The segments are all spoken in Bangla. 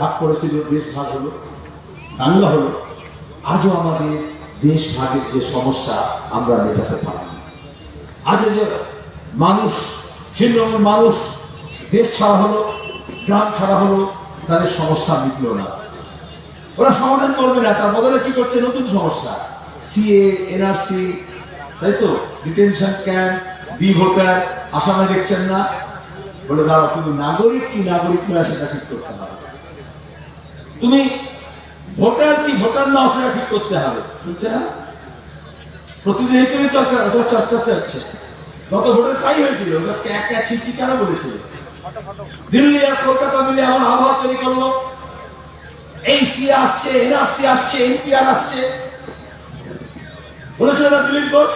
ভাগ করেছিল, দেশ ভাগ হলো, বাংলা হলো। আজও আমাদের দেশ ভাগের যে সমস্যা আমরা মেটাতে পারিনি। আজও যে মানুষ, ছিন্নমূল মানুষ দেশ ছাড়া হলো, গ্রাম ছাড়া হলো, তাদের সমস্যা মিটল না। ওরা সমাধান করবে না, তার বদলে কি করছে? নতুন সমস্যা, সিএ, এনআরসি, তাই তো, ডিটেনশন ক্যাম্প, বি ভোটার। আসামে দেখছেন না? বলে দাঁড়াও, তুমি নাগরিক কি নাগরিক নয় সেটা ঠিক করতে হবে। তুমি ভোটার কি ভোটার না সেটা ঠিক করতে হবে, বুঝছে না? প্রতিদিন এই করে চর্চা হচ্ছে। গত ভোটের তাই হয়েছিল, একা ছিচি কেন বলেছিল? দিল্লি আর কলকাতা মিলে এমন আবহাওয়া তৈরি করলো, এই সি আসছে, এনআরসি আসছে, এনপিআর আসছে। বলেছিল না দিলীপ ঘোষ,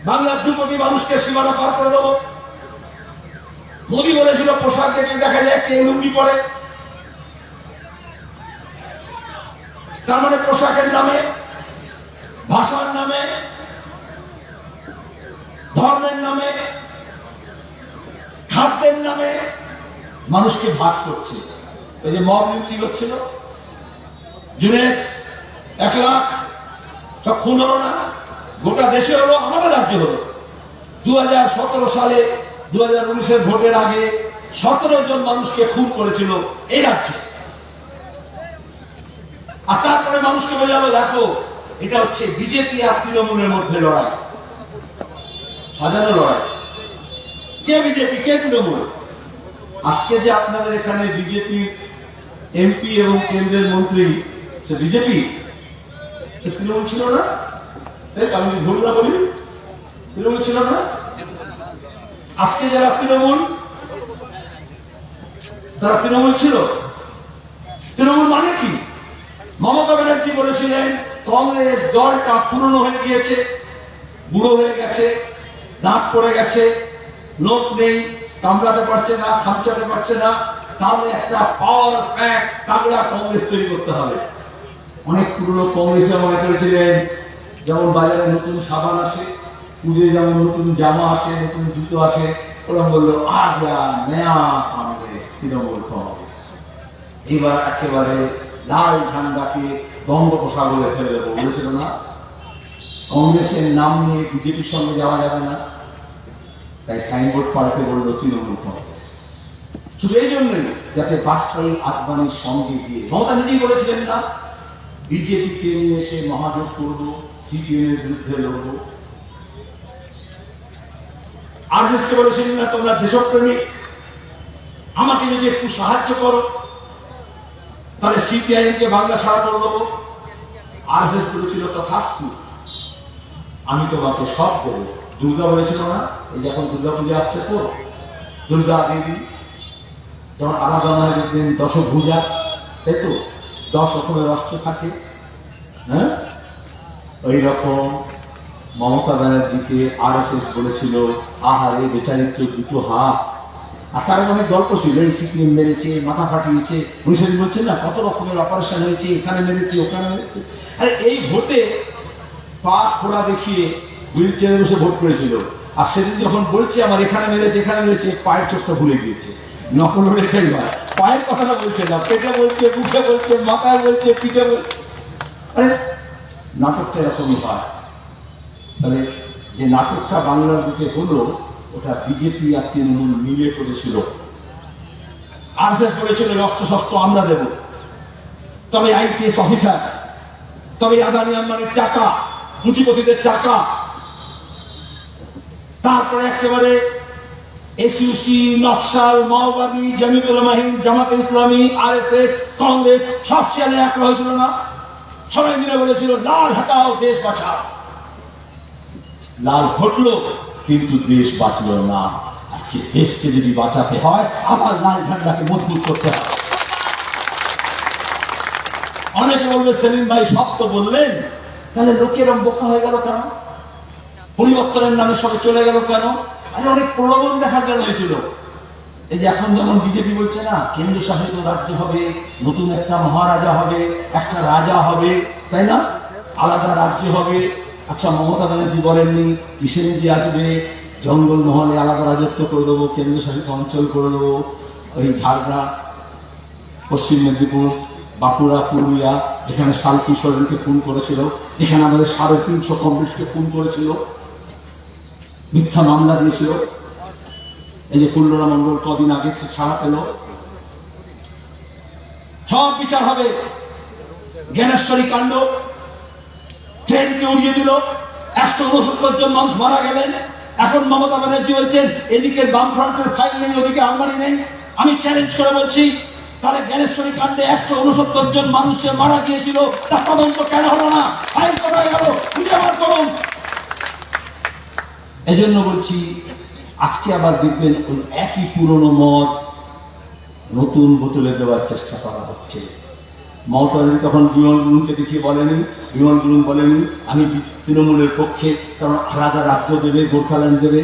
বাংলার 2 কোটি মানুষকে সীমানা পার করে দেবো। মোদী বলেছিল পোশাক দেখে দেখা যায় কে লুঙ্গি পরে। তার মানে পোশাকের নামে, ভাষার নামে, ধর্মের নামে, খাদ্যের নামে মানুষকে ভাগ করছে। এই যে মব লিঞ্চিং হচ্ছিল, জুনেদ 1 লাখ, সব খুন হলো না? গোটা দেশে হলো, আমাদের রাজ্যে হলো। 2017 সালে 2019-এর ভোটের আগে 17 জন মানুষকে খুন করেছিল এই রাজ্যে। আর তারপরে মানুষকে বোঝালো, দেখো এটা হচ্ছে বিজেপি আর তৃণমূলের মধ্যে লড়াই, সাজানো লড়াই। কে বিজেপি, কে তৃণমূল? আজকে যে আপনাদের এখানে বিজেপি এমপি এবং কেন্দ্রের মন্ত্রী, সে বিজেপি, সে তৃণমূল ছিল না? আমি ভুল না বলি, তৃণমূল ছিল না? আজকে যারা তৃণমূল, তারা তৃণমূল ছিল? তৃণমূল মানে কি? মমতা ব্যানার্জি বলেছিলেন কংগ্রেস দলটা পুরনো হয়ে গিয়েছে, বুড়ো হয়ে গেছে, দাঁত পড়ে গেছে, লোক নেই, কামড়াতে পারছে না, খামচাতে পারছে না, তাহলে একটা পাওয়ার প্যাক তাগড়া কংগ্রেস তৈরি করতে হবে। অনেক পুরনো কংগ্রেসে মনে করেছিলেন যেমন বাজারে নতুন সাবান আসে, পুজোয় যেমন নতুন জামা আসে, নতুন জুতো আসে, ওরা বললো আগা নয়া কংগ্রেস, তৃণমূল কংগ্রেস। এবার একেবারে লাল ঝান্ডাকে বঙ্গোপসাগরে ফেলে দেবো বলেছিল না? কংগ্রেসের নাম নিয়ে বিজেপির সঙ্গে যাওয়া যাবে না, তাই সাইনবোর্ড পাল্টে বলল তৃণমূল কংগ্রেস। শুধু এই জন্যই যাতে বাজপেয়ী আদবানির সঙ্গে গিয়ে, মমতা নিজেই বলেছিলেন না বিজেপিকে নিয়ে এসে মহাজোট করবো, সিপিএম এর বিরুদ্ধে লড়বো। আরএসএসকে বলেছিলেন না তোমরা দেশপ্রেমিক, আমাকে যদি একটু সাহায্য করো তাহলে সিপিআইএম কে বাংলা ছাড়া করে দেবো। আরএসএস বলেছিল তথাস্তু, আমি তোমাকে সব দেবো। দুর্গা বলেছিল না, এই যখন দুর্গা পূজা আসছে তো, দুর্গা দেবী যেমন আলাদা নয়, দেখবেন দশভুজা, তাই তো, 10 রকমের অস্ত্র থাকে। হ্যাঁ, ওই রকম মমতা ব্যানার্জিকে আরএসএস বলেছিল আহারে বেচারির তো 2টো হাত। আর তার অনেক গল্প ছিল, এই সিপিএম মেরেছে, মাথা ফাটিয়েছে, পুলিশের বলছেন না কত রকমের অপারেশন হয়েছে, এখানে মেরেছে, ওখানে মেরেছে। আর এই ভোটে পা খোড়া দেখিয়ে হুইল চেয়ারে বসে ভোট করেছিল। আর সেদিন যখন বলছে আমার এখানে মেরেছে, এখানে মেরেছে, পায়ের চোখটা ভুলে গিয়েছে। নকল রেখাই হয়, পায়ের কথাটা বলছে না, পেটে বলছে, মুখে বলছে, মাথায় বলছে, পিঠে বলছে। আরে নাটকটা এরকমই হয়। তাহলে যে নাটকটা বাংলার বুকে হলো, ওটা বিজেপি আর তৃণমূল মিলে করেছিল। আরএসএস বলেছিল অস্ত্র শস্ত্র আমরা দেব, তবে আইপিএস অফিসার, তবে আদানি আম্বানির টাকা, পুঁজিপতিদের টাকা। তারপরে একেবারে এসইউসি, নকশাল, মাওবাদী, জমিয়তুল উলামা হিন্দ, জামাতে ইসলামী, আরএসএস, কংগ্রেস সব শেয়ারে এক হয়েছিল না? সবাই মিলে বলেছিল লাল হটাও, দেশ বাঁচাও। লাল ঘটলো কিন্তু দেশ বাঁচলো না। আজকে দেশকে যদি বাঁচাতে হয় আবার লাল ঝান্ডাকে মজবুত করতে হবে। অনেকে বলবে সেলিম ভাই সব তো বললেন, তাহলে লোকেরা বোকা হয়ে গেল কেন? পরিবর্তনের নামে সবে চলে গেল কেন? আরে অনেক প্রলোভন দেখার জন্য হয়েছিল। এই যে এখন যেমন বিজেপি বলছে না কেন্দ্র শাসিত রাজ্য হবে, নতুন একটা মহারাজা হবে, একটা রাজা হবে, তাই না, আলাদা রাজ্য হবে। আচ্ছা মমতা ব্যানার্জি বলেননি কিষেনজি আসবে, জঙ্গলমহলে আলাদা রাজত্ব করে দেবো, কেন্দ্র শাসিত অঞ্চল করে দেবো, ওই ঝাড়গ্রাম পশ্চিম মেদিনীপুর, বাঁকুড়া, পুরুলিয়া, যেখানে শালকি সোরেনকে খুন করেছিল, যেখানে আমাদের 350 কমরেডকে খুন করেছিল, মিথ্যা মামলা দিয়েছিল। এই যে কুল্লরা মন্ডল কদিন আগে ছাড়া পেল। সব বিচার হবে। জ্ঞানেশ্বরী কাণ্ড, ট্রেনকে উড়িয়ে দিল, 169 জন মানুষ মারা গেলেন। এখন মমতা ব্যানার্জি বলছেন এদিকে বামফ্রন্টের ফাইল নেই, ওদিকে আলমারি নেই। আমি চ্যালেঞ্জ করে বলছি, তাহলে জ্ঞানেশ্বরী কাণ্ডে 169 জন মানুষের মারা গিয়েছিল, তার তদন্ত কেন হলো না? ফাইল কোথায় গেল? খুঁজে বার করুন। এজন্য বলছি, আজকে আবার দেখবেন ওই একই পুরনো মদ নতুন বোতলে দেওয়ার চেষ্টা করা হচ্ছে। মমতা ব্যানার্জি তখন বিমল গুরুংকে দেখিয়ে বলেনি, বিমল গুরুং বলেনি আমি তৃণমূলের পক্ষে, কারণ আলাদা রাজ্য দেবে, গোর্খাল্যান্ড দেবে।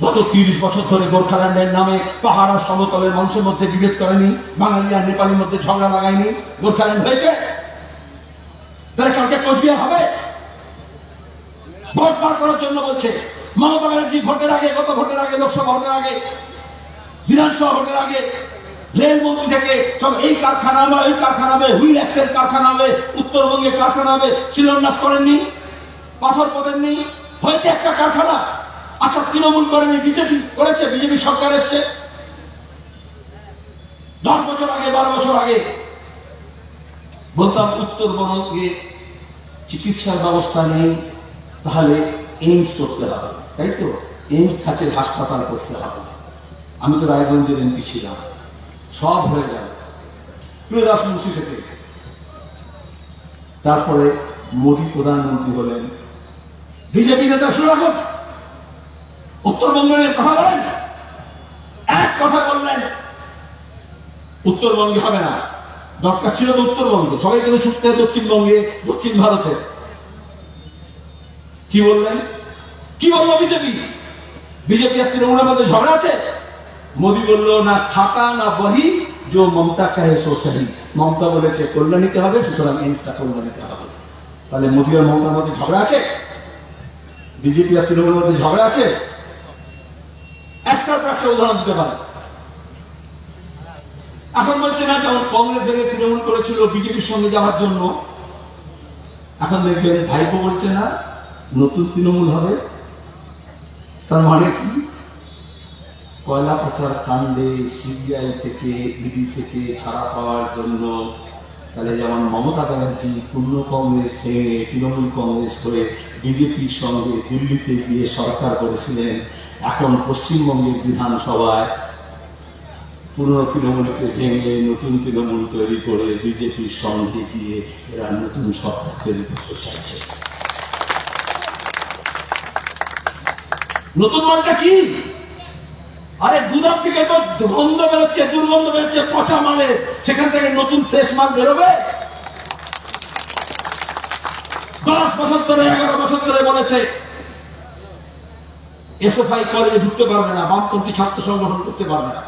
গত 30 বছর ধরে গোর্খাল্যান্ডের নামে পাহাড় আর সমতলের মানুষের মধ্যে বিভেদ করেনি, বাঙালি আর নেপালের মধ্যে ঝগড়া লাগায়নি, গোর্খাল্যান্ড হয়েছে। তাহলে কালকে কোচবিহার হবে? ভোট বার করার জন্য বলছে মমতা ব্যানার্জি। ভোটের আগে, গত ভোটের আগে, লোকসভা ভোটের আগে, বিধানসভা ভোটের আগে রেলমন্ত্রী থেকে সব এই কারখানা হবে, ওই কারখানা হবে, হুইল অ্যাক্সেল কারখানা হবে, উত্তরবঙ্গে কারখানা হবে, শিলান্যাস করেননি, পাথর পোতেননি। হয়েছে একটা কারখানা। আচ্ছা, তৃণমূল করেনি, বিজেপি করেছে, বিজেপি সরকার এসছে। 10 বছর আগে, 12 বছর আগে বলতাম উত্তরবঙ্গে চিকিৎসার ব্যবস্থা নেই, তাহলে এইমস করতে হবে, তাই তো? এইমস থাকে, হাসপাতাল করতে হবে। আমি তো রায়গঞ্জের এমপি ছিলাম, সব হয়ে গেল প্রিয়দাস মুন্সি থেকে। তারপরে মোদী প্রধানমন্ত্রী হলেন, বিজেপি নেতা সুরাগত উত্তরবঙ্গের কথা বলেন, এক কথা বললেন উত্তরবঙ্গে হবে না। দরকার ছিল তো উত্তরবঙ্গে, সবাই কিন্তু ছুটতে দক্ষিণবঙ্গে, দক্ষিণ ভারতে। কি বললেন? কি বললো বিজেপি? বিজেপি আর তৃণমূলের মধ্যে ঝগড়া আছে। মোদী বললো না খাতা না বহি, जो মমতা কাহে সো সহি। মমতা বলেছে কল্যাণীতে হবে, সুতরাং এইমসটা কল্যাণীতে হবে। তাহলে মোদী আর মমতার মধ্যে ঝগড়া আছে? বিজেপি আর তৃণমূলের মধ্যে ঝগড়া আছে? একটার পর একটা উদাহরণ দিতে পারে। এখন বলছে না, যেমন কংগ্রেস থেকে তৃণমূল করেছিল বিজেপির সঙ্গে যাওয়ার জন্য, এখন দেখবেন ভাইপো বলছে না নতুন তৃণমূল হবে। তার মানে কি? কয়লা পাচার কাণ্ডে সিবিআই থেকে, ইডি থেকে ছাড়া পাওয়ার জন্য, তাহলে যেমন মমতা ব্যানার্জি পূর্ণ কংগ্রেস ভেঙে তৃণমূল কংগ্রেস করে বিজেপির সঙ্গে দিল্লিতে গিয়ে সরকার করেছিলেন, এখন পশ্চিমবঙ্গের বিধানসভায় পুরনো তৃণমূলকে ভেঙে নতুন তৃণমূল তৈরি করে বিজেপির সঙ্গে গিয়ে এরা নতুন সরকার তৈরি করতে চাইছে। নতুন মালটা কি? আরে গুদাম থেকে তো গন্ধ বেরোচ্ছে, দুর্গন্ধ বেরোচ্ছে পচা মালের, সেখান থেকে নতুন ফ্রেশ মাল বেরোবে? 10 বছর ধরে, 11 বছর ধরে বলেছে এসএফআই কলেজে ঢুকতে পারবে না, বামপন্থী ছাত্র সংগঠন করতে পারবে না,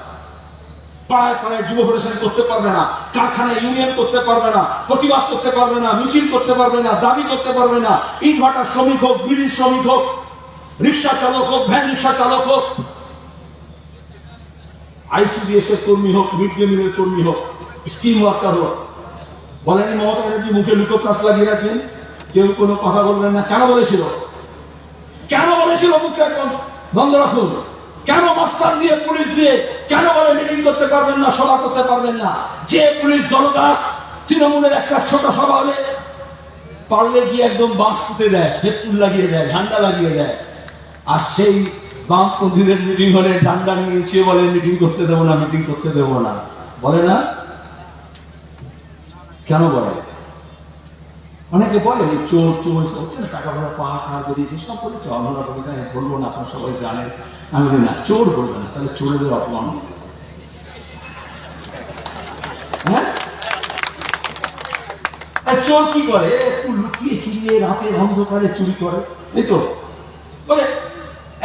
পাড়ায় পাড়ায় যুব ফেডারেশন করতে পারবে না, কারখানায় ইউনিয়ন করতে পারবে না, প্রতিবাদ করতে পারবে না, মিছিল করতে পারবে না, দাবি করতে পারবে না। ইটভাটার শ্রমিক হোক, বিড়ির শ্রমিক হোক, রিক্সা চালক হোক, ভ্যান রিক্সা চালক হোক, আইসিডিএস এর কর্মী হোক, মিড ডে মিলের কর্মী হোক, স্কিম ওয়ার্কার হোক, বলেনি মমতা ব্যানার্জি মুখে লুকোপ্লাস লাগিয়ে রাখবেন, কেউ কোনো কথা বলবেন না। কেন বলেছিল? কেন বলেছিল মুখে বন্ধ রাখুন? কেন মাস্টার দিয়ে, পুলিশ দিয়ে কেন বলে মিটিং করতে পারবেন না, সভা করতে পারবেন না? যে পুলিশ দলদাস, তৃণমূলের একটা ছোট সভা হলে পারলে গিয়ে একদম বাঁশ পুঁতে দেয়, ফেস্টুন লাগিয়ে দেয়, ঝান্ডা লাগিয়ে দেয়। আর সেই বামপন্থীদের মিটিং হলে ডান্ডা নিয়ে নিচে বলে মিটিং করতে দেবো না, মিটিং করতে দেবো না, বলে না? কেন বলে? অনেকে বলে চোর চোর হচ্ছে না, টাকা ভাড়া পা বেরিয়েছে, সব বলেছে, আমরা বলবো না, আপনারা সবাই জানেন। আমি বলি না, চোর বলবে না, তাহলে চোরেদের অপমান হবে। হ্যাঁ, চোর কি করে? একটু লুকিয়ে চুরিয়ে রাতের অন্ধকারে চুরি করে, এই তো বলে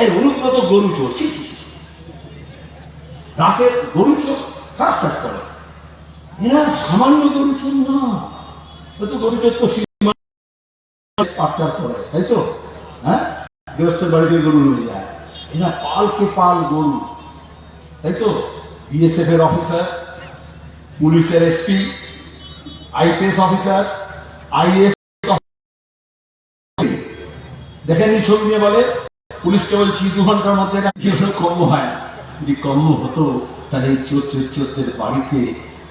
এই অনুব্রত গরু চোর, রাতের গরু চোর, খারাপ কাজ করে। এরা সামান্য গরু চোর না, হয়তো গরু চোর তো পাট্টার করে, তাই তো? হ্যাঁ, গৃহস্থের বাড়িতে গরু নিয়ে যায়, এরা পালকে পাল গরু, তাই তো? বিএসএফ এর অফিসার পুলিশের এসপি, আইপিএস অফিসার, আইএস দেখেননি ছবি নিয়ে বলে পুলিশকে বলছি 2 ঘন্টার মধ্যে এটা কি হলো, কর্ম হয় না। যদি কর্ম হতো তাহলে এই চোরদের বাড়িতে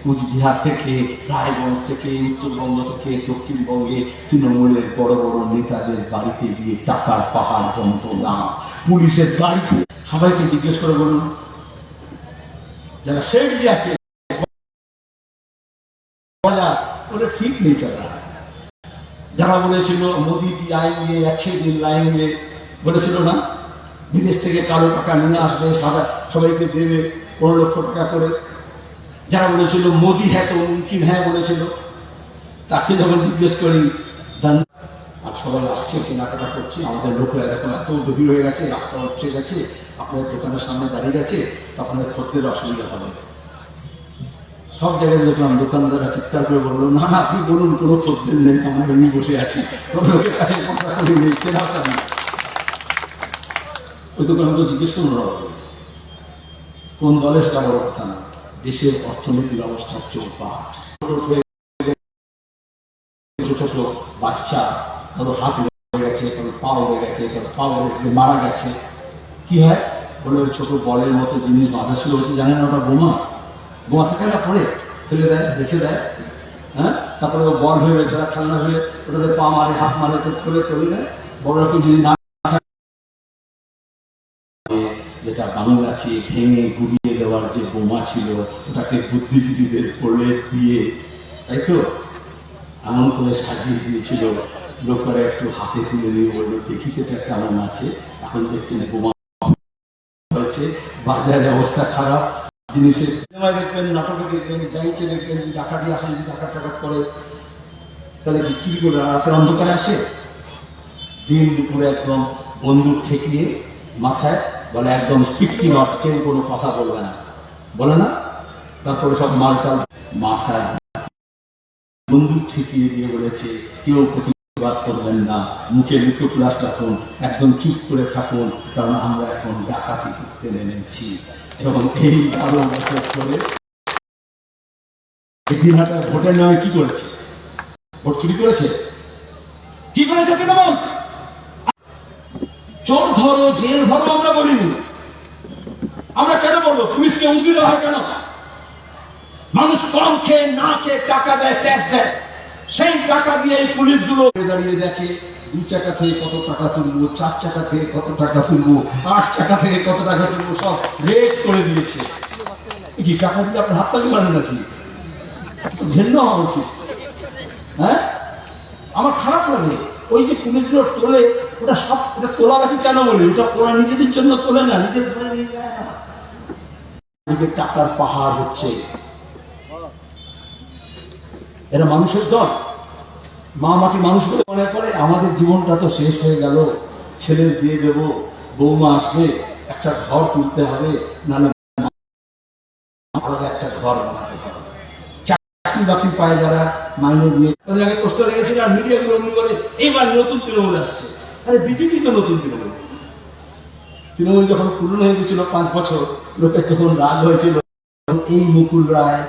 কুচবিহার থেকে, রায়গঞ্জ থেকে, উত্তরবঙ্গ থেকে, দক্ষিণবঙ্গে তৃণমূলের বড় বড় নেতাদের বাড়িতে গিয়ে টাকার পাহাড় জমতো না। পুলিশের গাড়িতে সবাইকে জিজ্ঞেস করে বলুন, যারা সেটজি আছে বলে ঠিক নেই চলা। যারা বলেছিল মোদীজি আएंगे अच्छे दिन लाएंगे, বলেছিল না বিদেশ থেকে কালো টাকা নিয়ে আসবে, সাদা সবাইকে দেবে 15 লক্ষ টাকা করে। যারা বলেছিল মোদি হ্যাঁ তো মুমকিন হ্যাঁ বলেছিল, তাকে যখন জিজ্ঞেস করি আর সবাই আসছে কেনাকাটা করছে, আমাদের লোকেরা এখন এত গভীর হয়ে গেছে, রাস্তা উঠছে গেছে, আপনার দোকানের সামনে দাঁড়িয়ে গেছে, আপনাদের খদ্দের অসুবিধা হবে। সব জায়গায় দেখলাম দোকানদাররা চিৎকার করে বললো, না না আপনি বলুন, কোনো খদ্দের নেই, আমরা এমনি বসে আছি, কোনো লোকের কাছে নেই, কেনা চান। ওই দোকানগুলো জিজ্ঞেস করুন কোন দলে, সেটা বড় কথা না, দেশের অর্থনীতির অবস্থা চৌপাট। ছোট ছোট বাচ্চা ধরো হাত হয়ে গেছে, কারো পা হয়ে গেছে, কারো পা হয়ে মারা গেছে, কি হয় বলে ওই ছোট বলের মতো জিনিস বাঁধা ছিল, হচ্ছে জানেন ওটা বোমা, বোমা থাকে না, পড়ে ফেলে দেয়, রেখে দেয়, হ্যাঁ, তারপরে ও বল হয়ে গেছে, ওরা খেলনা হয়ে ওটাতে পা মারে, হাত মারে, তো খুলে তৈরি দেয়। বড় কেউ যদি না যেটা বাংলাকে ভেঙে গুড়িয়ে দেওয়ার যে বোমা ছিল, ওটাকে বুদ্ধিজীবীদের কোলে দিয়ে, তাই তো এমন করে সাজিয়ে দিয়েছিল, লোকেরা একটু হাতে তুলে নিয়ে বললো দেখি তো এটা কেমন আছে। এখন দেখছেন বোমা হয়েছে, বাজারের অবস্থা খারাপ, জিনিসের সিনেমায় দেখবেন, নাটকে দেখবেন, ব্যাংকে দেখবেন, ডাকাতি আসেন, ডাকাত করে, তাহলে কি করে রাতের অন্ধকারে আসে, দিন দুপুরে একদম বন্দুক ঠেকিয়ে মাথায় বলে একদম 50 নট, কেউ কোনো কথা বলবে না, বলে না, তারপরে সব মালটাল মাথায় বন্দুক ঠেকিয়ে দিয়ে বলেছে কেউ প্রতিবাদ করবেন না, মুখে লিকোপ্লাস রাখুন, একদম চুপ করে থাকুন, কারণ আমরা এখন ডাকাতি করতে নেমেছি। এবং এই 12 বছর ধরে দিনহাটার ভোটের নামে কি করেছে, ভোট চুরি করেছে, কি করেছে তৃণমূল? চোর ধরো, জেল ধরো আমরা বলিনি, আমরা কেন বলবো পুলিশকে উঁকি দেওয়া হয় কেন? মানুষ কম খেয়ে না খেয়ে টাকা দেয়, ট্যাক্স দেয়, সেই টাকা দিয়ে এই পুলিশগুলো দাঁড়িয়ে দেখে 2 চাকা থেকে কত টাকা তুলবো, 4 চাকা থেকে কত টাকা তুলবো, 8 চাকা থেকে কত টাকা তুলবো, সব রেট করে দিয়েছে। কি টাকা দিয়ে আপনার হাততালি মারেন নাকি? ঘেন্না হওয়া উচিত। হ্যাঁ, আমার খারাপ লাগে ওই যে পুলিশগুলো তোলে, ওটা সব এটা তোলা গেছে কেন বলি, ওটা ওরা নিজেদের জন্য তোলে না, নিজের ধরে নিয়ে যায় না, টাকার পাহাড় হচ্ছে। এরা মানুষের দল, মা মাটি মানুষ বলে মনে করে আমাদের জীবনটা তো শেষ হয়ে গেল, ছেলের বিয়ে দেবো, বৌমা আসবে, একটা ঘর তুলতে হবে, নাহলে আলাদা একটা ঘর বানাতে হবে। চাকরি বাকরি পায় যারা, মাইনে দিয়ে তাদের আগে কষ্ট লেগেছিল, আর মিডিয়া গুলো বলে এইবার নতুন তৃণমূল আসছে। আরে বিজেপি তো নতুন তৃণমূল, তৃণমূল যখন পুরনো হয়ে গেছিল 5 বছর, লোকের তখন রাগ হয়েছিল। এই মুকুল রায়,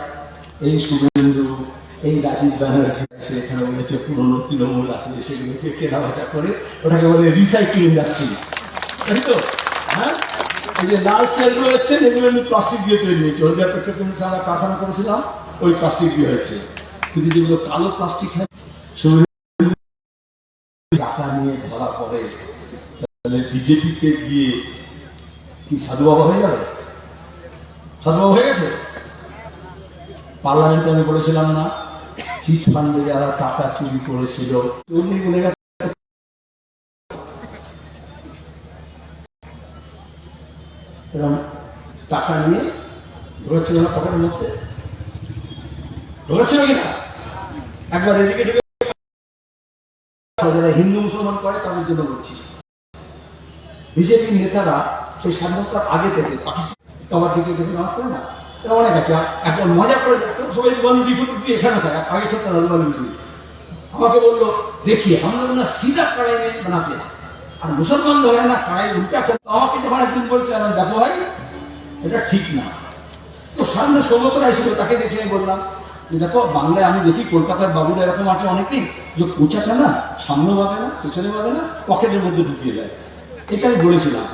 এই শুভেন্দু, এই রাজীব ব্যানার্জি সেখানে বলেছে পুরনো তৃণমূল আছে, সেগুলোকে কেনা বেচা করে ওটাকে বলে রিসাইক্লিং ইন্ডাস্ট্রি, তাই তো? হ্যাঁ, এই যে লাল চেয়ারগুলো হচ্ছে এগুলো আমি প্লাস্টিক দিয়ে তৈরি হয়েছে, হলদিয়া পেট্রোকেমিক্যালস আমরা কারখানা করেছিলাম, ওই প্লাস্টিক দিয়ে হয়েছে। কিন্তু যেগুলো কালো প্লাস্টিক হয়, টাকা নিয়ে ধরা পড়ে, তাহলে বিজেপিতে গিয়ে কি সাধু বাবা হয়ে যাবে? সাধু বাবা হয়ে গেছে। পার্লামেন্টে আমি বলেছিলাম না, চিট ফান্ডে যারা টাকা চুরি করেছিল, চুরি বলে গেছে, টাকা নিয়ে ধরেছিল না পকেটের মধ্যে, ধরেছিল কিনা? একবার এদিকে যারা হিন্দু মুসলমান করে তাদের জন্য বলছি, বিজেপির নেতারা সেই স্বাধীনতার আগে থেকে পাকিস্তান আমার দিকে দেখে নামাজ করে না, এরা অনেক আছে। এখন মজা করে সবাই বন্দী দিয়ে এখানে থাকে, আগে খেতে আমাকে বললো দেখি আমরা না সিধা কড়াই বানাতে, আর মুসলমান ধরে না কড়াই উল্টা করতে। আমাকে যখন একদিন বলছে দেখো ভাই এটা ঠিক না, তো সামনে সৌগতরা এসেছিল, তাকে দেখে আমি বললাম যে দেখো বাংলায় আমি দেখি কলকাতার বাবুরা এরকম আছে অনেকেই, যে কোচাটা না সামনে বাঁধে না পেছনে বাঁধে না, পকেটের মধ্যে ঢুকিয়ে দেয়। এটা আমি বলেছিলাম।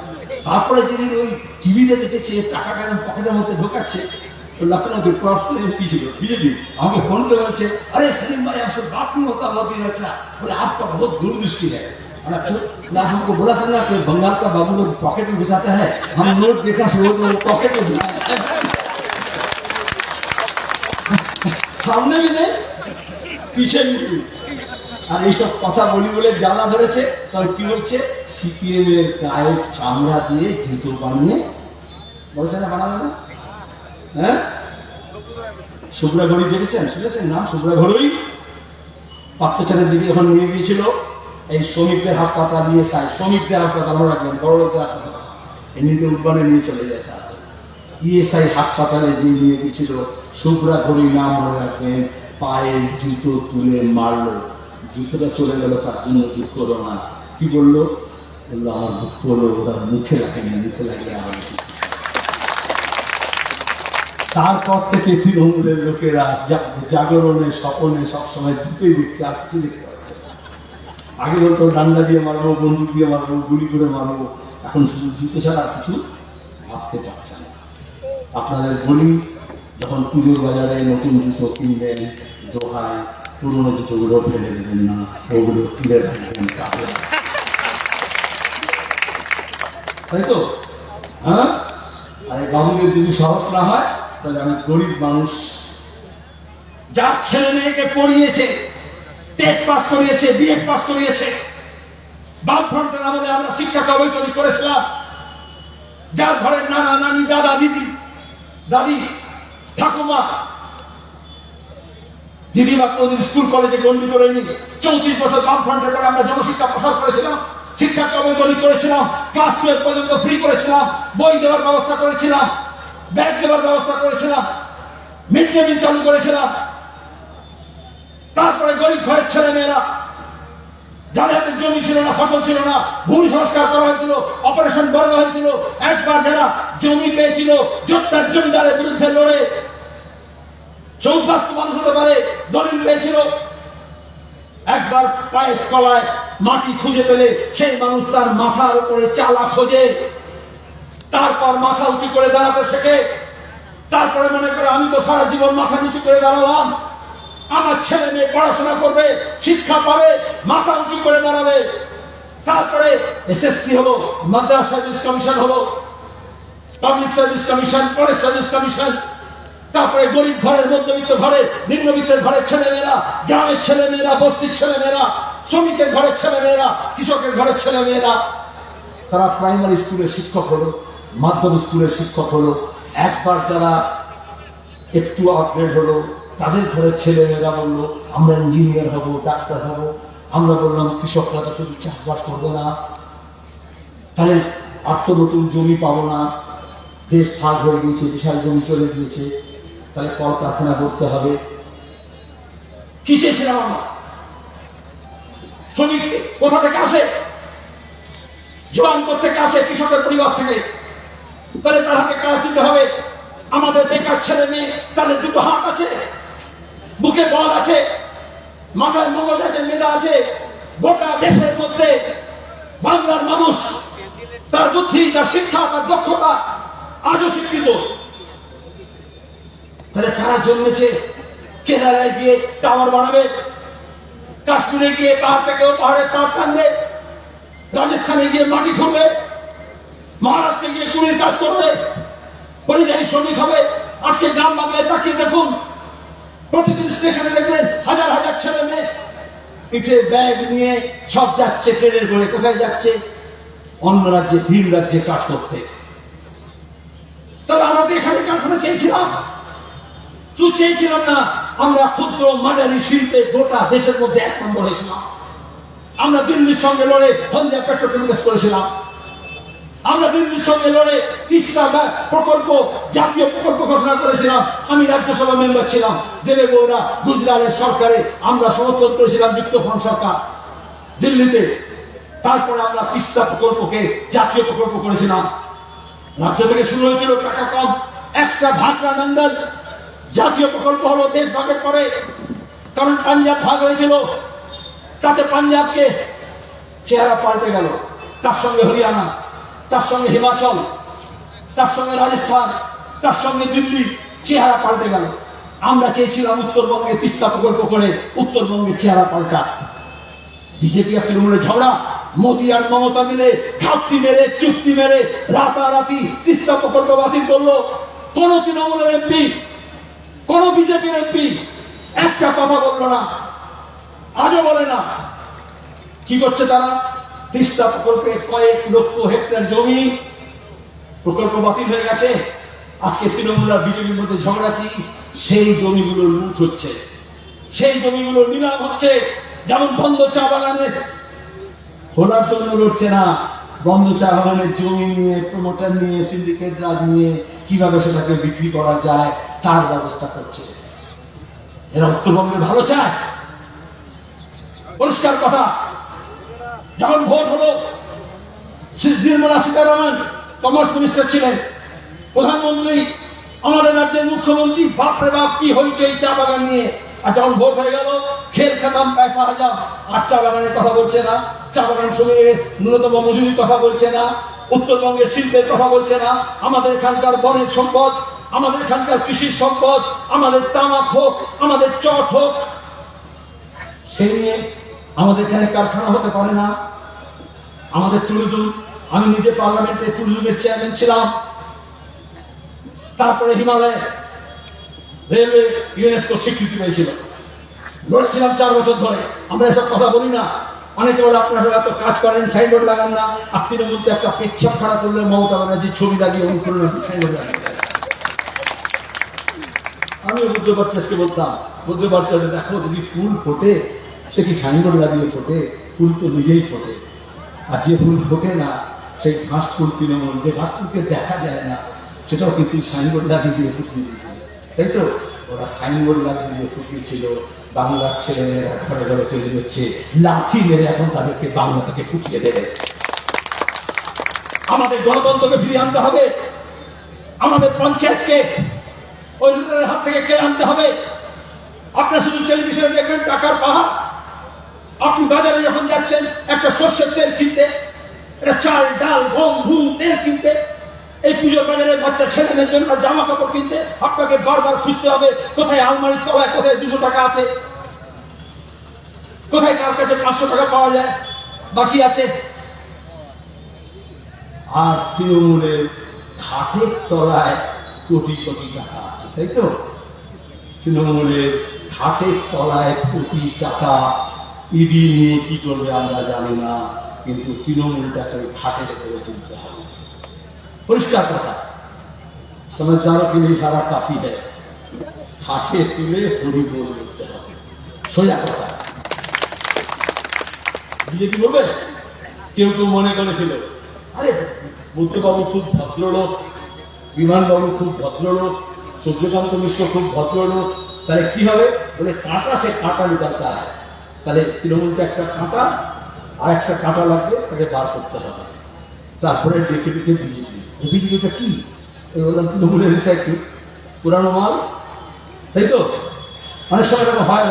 তারপরে যেদিন ওই টিভিতে দেখেছে টাকাটা পকেটের মধ্যে ঢোকাচ্ছে, लखनऊ के प्राप्त एमपी बीजेपी हमें फोन पे बोलছে अरे सलीम भाई आपसे बात नहीं होता बहुत दिन रखा, बोले आपका बहुत दूरदृष्टि है। ना हमको बोला था ना कि बंगाल का बाबू लोग पॉकेट में घुसाता है, हम नोट देखा रोज लोग पॉकेट में घुसाते हैं, सामने भी नहीं পিছে भी। আর এইসব কথা বলি বলে জ্বালা ধরেছে, তবে কি বলছে সিপিএম এর গায়ের চামড়া দিয়ে জুতো বানিয়ে বলছে না বানাবে না। হ্যাঁ, শুভ্রা ঘড়ি দেখেছেন, শুনেছেন নাম শুভ্রা ঘড়ি? পাত্রচারের দিকে যখন নিয়ে গিয়েছিল এই শ্রমিকদের হাসপাতাল নিয়ে শ্রমিকদের হাসপাতাল মনে রাখবেন, বড় লোকদের হাসপাতাল এমনিতে উদ্যানে নিয়ে চলে যায়। ইএসআই হাসপাতালে যে নিয়ে গিয়েছিল শুভ্রা ঘড়ি নাম মনে রাখবেন, পায়ে জুতো তুলে মারলো, জুতোটা চলে গেল, তার জন্য দুঃখ হলো না। কি বললো? বললো আমার দুঃখ হলো ওটা মুখে লাগেনি, মুখে লাগলে আমার। তারপর থেকে তৃণমূলের লোকেরা জাগরণে স্বপনে সবসময় জুতোই দেখছে, আর কিছু দেখতে পাচ্ছে। আগে বলতো ডান্ডা দিয়ে মারবো, বন্দুক দিয়ে মারবো, গুলি করে মারবো, এখন শুধু জুতো ছাড়া আর কিছু ভাবতে পারছে না। আপনাদের বলি, যখন পুজোর বাজারে নতুন জুতো কিনবেন দোহায়, পুরোনো জুতোগুলো ফেলে দেবেন না, ওগুলো তুলে রাখবেন কাছে, তাই তো? হ্যাঁ, আর এই বাবুদের যদি সাহস না হয়, তাহলে আমি গরিব মানুষ, যার ছেলে মেয়েকে পড়িয়েছে, টেট পাস করিয়েছে, বিএড পাস করিয়েছে, বামফ্রন্টের আমলে আমরা শিক্ষাকে অবৈতনিক করেছিলাম, যার ঘরের নানা নানি দাদা দিদি দাদি ঠাকুমা দিদিমা কোনদিন স্কুল কলেজে গন্ডি করে নিয়ে 34 বছর বামফ্রন্টের পরে আমরা জনশিক্ষা প্রসার করেছিলাম, শিক্ষাকে অবৈতনিক করেছিলাম, ক্লাস 12 পর্যন্ত ফ্রি করেছিলাম, বই দেওয়ার ব্যবস্থা করেছিলাম, ব্যাগ দেওয়ার ব্যবস্থা করেছিলাম, মিড ডে মিল চালু করেছিলাম। তারপরে গরিব ঘরের ছেলে মেয়েরা যাদের হাতে জমি ছিল না, ফসল ছিল না, ভূমি সংস্কার করা হয়েছিল, অপারেশন করা হয়েছিল, একবার যারা জমি পেয়েছিল যোদ্ধার জমিদারের বিরুদ্ধে লড়ে সৌভাগ্য মানুষ হতে পারে দলিল পেয়েছিল, একবার পায়ের তলায় মাটি খুঁজে পেলে সেই মানুষ তার মাথার উপরে চালা খোঁজে, তারপর মাথা উঁচু করে দাঁড়াতে শেখে। তারপরে মনে করে আমি তো সারা জীবন মাথা নিচু করে দাঁড়ালাম, আমার ছেলে মেয়ে পড়াশোনা করবে, শিক্ষা পাবে, মাথা উঁচু করে দাঁড়াবে। তারপরে এসএসসি হলো, মাদ্রাসা সার্ভিস কমিশন হলো, public service commission, forest service commission. তারপরে গরিব ঘরের, মধ্যবিত্ত ঘরে, নিম্নবিত্তের ঘরের ছেলে মেয়েরা, গ্রামের ছেলে মেয়েরা, বস্তির ছেলে মেয়েরা, শ্রমিকের ঘরের ছেলে মেয়েরা, কৃষকের ঘরের ছেলে মেয়েরা, তারা প্রাইমারি স্কুলের শিক্ষক হলো, মাধ্যমিক স্কুলের শিক্ষক হলো। একবার যারা একটু আপগ্রেড হলো, তাদের ঘরের ছেলে মেয়েরা বললো আমরা ইঞ্জিনিয়ার হব, ডাক্তার হব। আমরা বললাম কৃষকরা তো শুধু চাষবাস করবে না, তাহলে আর তো নতুন জমি পাবো না, দেশ ভাগ হয়ে গিয়েছে, বিশাল জমি চলে গিয়েছে, তাহলে কলকারখানা করতে হবে। কি চেয়েছিলাম আমরা? শ্রমিক কোথা থেকে আসে? জোয়ান থেকে আসে, কৃষকের পরিবার থেকে। তাহলে তার হাতে কাজ দিতে হবে। আমাদের বেকার ছেলে মেয়ে, তাদের দুটো হাত আছে, বুকে বল আছে, মাথায় মগজ আছে, মেধা আছে। গোটা দেশের মধ্যে বাংলার মানুষ তার বুদ্ধি, তার শিক্ষা, তার দক্ষতা আজও স্বীকৃত। তাহলে তারা জন্মেছে কেরালায় গিয়ে টাওয়ার বানাবে, কাশ্মীরে গিয়ে পাহাড় থেকে পাহাড়ের তার টানবে, রাজস্থানে গিয়ে মাটি খুঁড়বে, মহারাষ্ট্রে গিয়ে কুড়ির কাজ করবে, পরিযায়ী শ্রমিক হবে। আজকে গ্রাম বাংলায় তাকিয়ে দেখুন, প্রতিদিন স্টেশনে দেখবেন হাজার হাজার ছেলে মেয়ে পিঠে ব্যাগ নিয়ে সব যাচ্ছে ট্রেনের করে। কোথায় যাচ্ছে? অন্য রাজ্যে, ভিন রাজ্যে কাজ করতে। তবে আমাদের এখানে কারখানা চেয়েছিলাম, চেয়েছিলাম না। আমরা ক্ষুদ্র মাঝারি শিল্পে গোটা দেশের মধ্যে 1 নম্বর হয়েছিলাম। আমরা দিল্লির সঙ্গে লড়ে হলদিয়া পেট্রোকেমিক্যালস করেছিলাম। আমরা দিল্লির সঙ্গে লড়ে তিস্তা প্রকল্প, জাতীয় প্রকল্প ঘোষণা করেছিলাম। আমি রাজ্যসভা মেম্বার ছিলাম। দেবে গৌড়া গুজরাটের সরকারে আমরা সমর্থন করেছিলাম, যুক্তফ্রন্ট সরকার দিল্লিতে। তারপরে আমরা তিস্তা প্রকল্পকে জাতীয় প্রকল্প করেছিলাম। রাজ্য থেকে শুরু হয়েছিল টাকা কম, একটা ভাকরা নন্দন জাতীয় প্রকল্প হলো দেশ ভাগের পরে, কারণ পাঞ্জাব ভাগ হয়েছিল, তাতে পাঞ্জাবকে চেহারা পাল্টে গেল, তার সঙ্গে হরিয়ানা, তার সঙ্গে হিমাচল, তার সঙ্গে রাজস্থান, তার সঙ্গে দিল্লি, চেহারা পাল্টে গেল। আমরা চেয়েছিলাম উত্তরবঙ্গে তিস্তা প্রকল্প করে উত্তরবঙ্গের চেহারা পাল্টা। বিজেপি আর তৃণমূলের ঝগড়া, মোদী আর মমতা মিলে ঘাপটি মেরে চুক্তি মেরে রাতারাতি তিস্তা প্রকল্প বাতিল করলো। কোন তৃণমূলের এমপি, কোন বিজেপির এমপি একটা কথা বললো না, আজও বলে না। কি করছে তারা? তিস্তা প্রকল্পে কয়েক লক্ষ হেক্টর জমি প্রকল্প বাতিল হয়ে গেছে। আজকে তৃণমূল আর বিজেপির মধ্যে ঝগড়া কি? সেই জমিগুলো লুট হচ্ছে, সেই জমিগুলো নিলাম হচ্ছে। যেমন বন্ধ চা বাগানের খোলার জন্য লড়ছে না, বন্ধ চা বাগানের জমি নিয়ে, প্রমোটার নিয়ে, সিন্ডিকেট রাজ নিয়ে কিভাবে সেটাকে বিক্রি করা যায় তার ব্যবস্থা করছে। এরা উত্তরবঙ্গে ভালো চায়, পরিষ্কার কথা। যখন ভোট হলো, নির্মলা সীতারামন কমার্স মিনিস্টার ছিলেন, প্রধানমন্ত্রী আমাদের রাজ্যের মুখ্যমন্ত্রী, বাপরে বাপ কি হয়েছে এই চা বাগান নিয়ে। আর যখন ভোট হয়ে গেল, খেল খেতাম পয়সা হাজার, আর চা বাগানের কথা বলছে না, চা বাগান শ্রমিকের ন্যূনতম মজুরির কথা বলছে না, উত্তরবঙ্গের শিল্পের কথা বলছে না। আমাদের এখানকার বনের সম্পদ, আমাদের এখানকার কৃষির সম্পদ, আমাদের তামাক হোক, আমাদের চট হোক, সেই নিয়ে আমাদের এখানে কারখানা হতে পারে না। আমাদের ট্যুরিজম, আমি নিজে পার্লামেন্টে ট্যুরিজমের চেয়ারম্যান ছিলাম। তারপরে হিমালয় রেলওয়ে ইউনেস্কো স্বীকৃতি পেয়েছিল, লড়ছিলাম 4 বছর ধরে। আমরা এসব কথা বলি না। অনেকে বলে আপনারা এত কাজ করেন, সাইনবোর্ড লাগান না। আর তৃণমূলতে একটা পেচ্ছাপ খারাপ করলে মমতা ব্যানার্জির ছবি লাগিয়ে অনুকরণ সাইনবোর্ড লাগান। আমিও বুদ্ধবাচ্চাকে বলতাম, বুদ্ধবাচ্চা দেখো যদি ফুল ফোটে সে কি সাইনবোর্ড লাগিয়ে ফোটে? ফুল তো নিজেই ফোটে। আর যে ফুল ফোটে না সেই ঘাস ফুল তৃণমূল, যে ঘাস ফুলকে দেখা যায় না সেটাও কিন্তু সাইনবোর্ড লাগিয়ে দিয়ে ফুটিয়ে দিয়েছিল, তাই তো? ওরা সাইনবোর্ড লাগিয়ে দিয়ে ফুটিয়েছিল। বাংলার ছেলেমেয়েরা ঘরে ঘরে তৈরি হচ্ছে, লাথি মেরে এখন তাদেরকে বাংলা থেকে ফুটিয়ে দেবে। আমাদের গণতন্ত্রকে ফিরিয়ে আনতে হবে। আমাদের পঞ্চায়েতকে ওই লুটের হাত থেকে কে আনতে হবে। আপনারা শুধু টেলিভিশনে দেখবেন টাকার পাহাড়। আপনি বাজারে যখন যাচ্ছেন একটা সর্ষের তেল কিনতে, এটা চাল ডাল গম ঘুম তেল কিনতে, এই পুজোর বাজারে বাচ্চা ছেলেমেয়ের জন্য জামা কাপড় কিনতে আপনাকে বারবার খুঁজতে হবে কোথায় আলমারির তলায় কোথায় 200 টাকা আছে, কোথায় কার কাছে 500 টাকা পাওয়া যায় বাকি আছে। আর তৃণমূলের খাটের তলায় কোটি কোটি টাকা আছে, তাই তো? তৃণমূলের খাটের তলায় কোটি টাকা। ইডি নিয়ে কি করবে আমরা জানি না, কিন্তু তৃণমূলটাকে খাটের করে তুলতে হবে। পরিষ্কার কথা। समझदारों के लिए सारा काफी है, खाटे तुले हरि बोल लिखते হবে, সোজা কথা। বিজেপি বলবে কেউ কেউ মনে করেছিল আরে বুদ্ধবাবু খুব ভদ্রলোক, বিমানবাবু খুব ভদ্রলোক, সূর্যকান্ত মিশ্র খুব ভদ্রলোক, তাহলে কি হবে? বলে কাঁটা সে কাঁটা নিকালতা হয়। তাহলে তৃণমূলটা একটা কাঁটা আর একটা কাঁটা লাগবে, তাকে বার করতে হবে। তারপরে ডেকে ডেকে বিজেপি। বিজেপিটা কি? বললাম তৃণমূলের রিসাইকেল, পুরানো মাল, তাই তো? অনেক সময় এরকম হয়,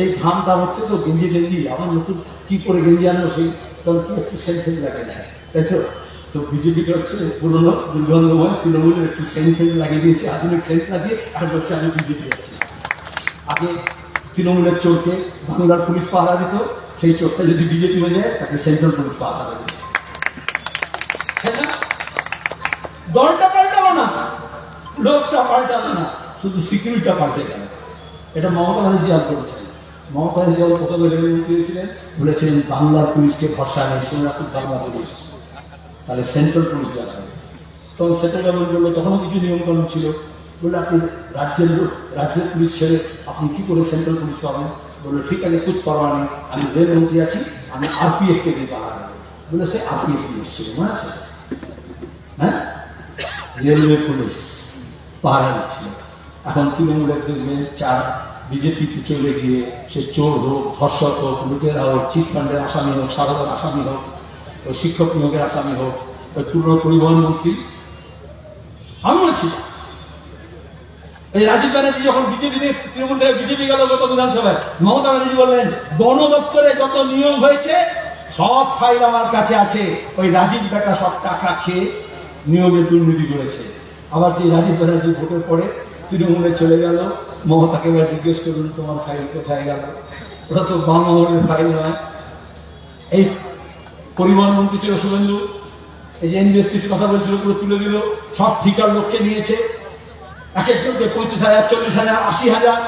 এই ঘাম টাম হচ্ছে তো গেঞ্জি গেঞ্জি আমার নতুন কি করে গেঞ্জি আনবো, সেই তখন কি একটু সেন্ট লাগে যায়, তাই তো? তো বিজেপিটা হচ্ছে পুরোনো দুর্গন্ধময়, তৃণমূলের একটু সেন্ট লাগিয়ে দিয়েছে, আধুনিক সেন্ট লাগিয়ে, আর বলছে আমি বিজেপি আছি। আগে তৃণমূলের চোরকে বাংলার পুলিশ পাহারা দিত, সেই চোরটা যদি বিজেপি হয়ে যায় তাকে সেন্ট্রাল পুলিশ পাহারা দিত। দলটা পাল্টালো না, লোকটা পাল্টালো না, শুধু সিকিউরিটিটা পাল্টে গেল। এটা মমতা ব্যানার্জি আল করেছেন। মমতা ব্যানার্জি আল প্রথমে রেলওয়ে দিয়েছিলেন, বলেছিলেন বাংলার পুলিশকে ভরসা নেই, শুনে খুব বাংলা পুলিশ, তাহলে সেন্ট্রাল পুলিশ দরকার। তখন সেন্ট্রাল গভর্নমেন্ট বললো, তখনও কিছু নিয়মকানুন ছিল, বলে আপনি রাজ্যের লোক, রাজ্যের পুলিশ ছেড়ে আপনি কি করে সেন্ট্রাল পুলিশ পাবেন? বললো ঠিক আছে, কুছ পারোয়া নেই, আমি রেলমন্ত্রী আছি, আমি RPF কে দিয়ে পাহারা দেবো। বলে সে RPF নিয়ে এসেছিল, মনে আছে? হ্যাঁ, রেলওয়ে পুলিশ পাহারা দিচ্ছিল। এখন তৃণমূলের দেখবেন চার বিজেপিতে চলে গিয়ে সে চোর হোক, ধর্ষক হোক, লুটেরা হোক, চিটফান্ডের আসামি হোক, সারদার আসামি হোক, ওই শিক্ষক নিয়োগের আসামি হোক, ওই পুরনো পরিবহন মন্ত্রী, আমি বলছি এই রাজীব ব্যানার্জি যখন বিজেপি তৃণমূল থেকে বিজেপি গেল গত বিধানসভায়, মমতা ব্যানার্জি বললেন বন দপ্তরে যত নিয়োগ হয়েছে সব ফাইল আমার কাছে আছে, ওই রাজীব বেটা সব টাকা খেয়ে নিয়োগের দুর্নীতি করেছে। আবার যে রাজীব ব্যানার্জি ভোটের পরে তৃণমূলে চলে গেল, মমতাকে এবার জিজ্ঞেস করুন তোমার ফাইল কোথায় গেল? ওটা তো বাংলার ফাইল নয়। এই পরিবহন মন্ত্রী ছিল শুভেন্দু, এই যে এনবিএসটিসির কথা বলছিল পুরো তুলে দিল, সব ঠিকার লোককে নিয়েছে, এক একজনকে 35,000, 40,000, 80,000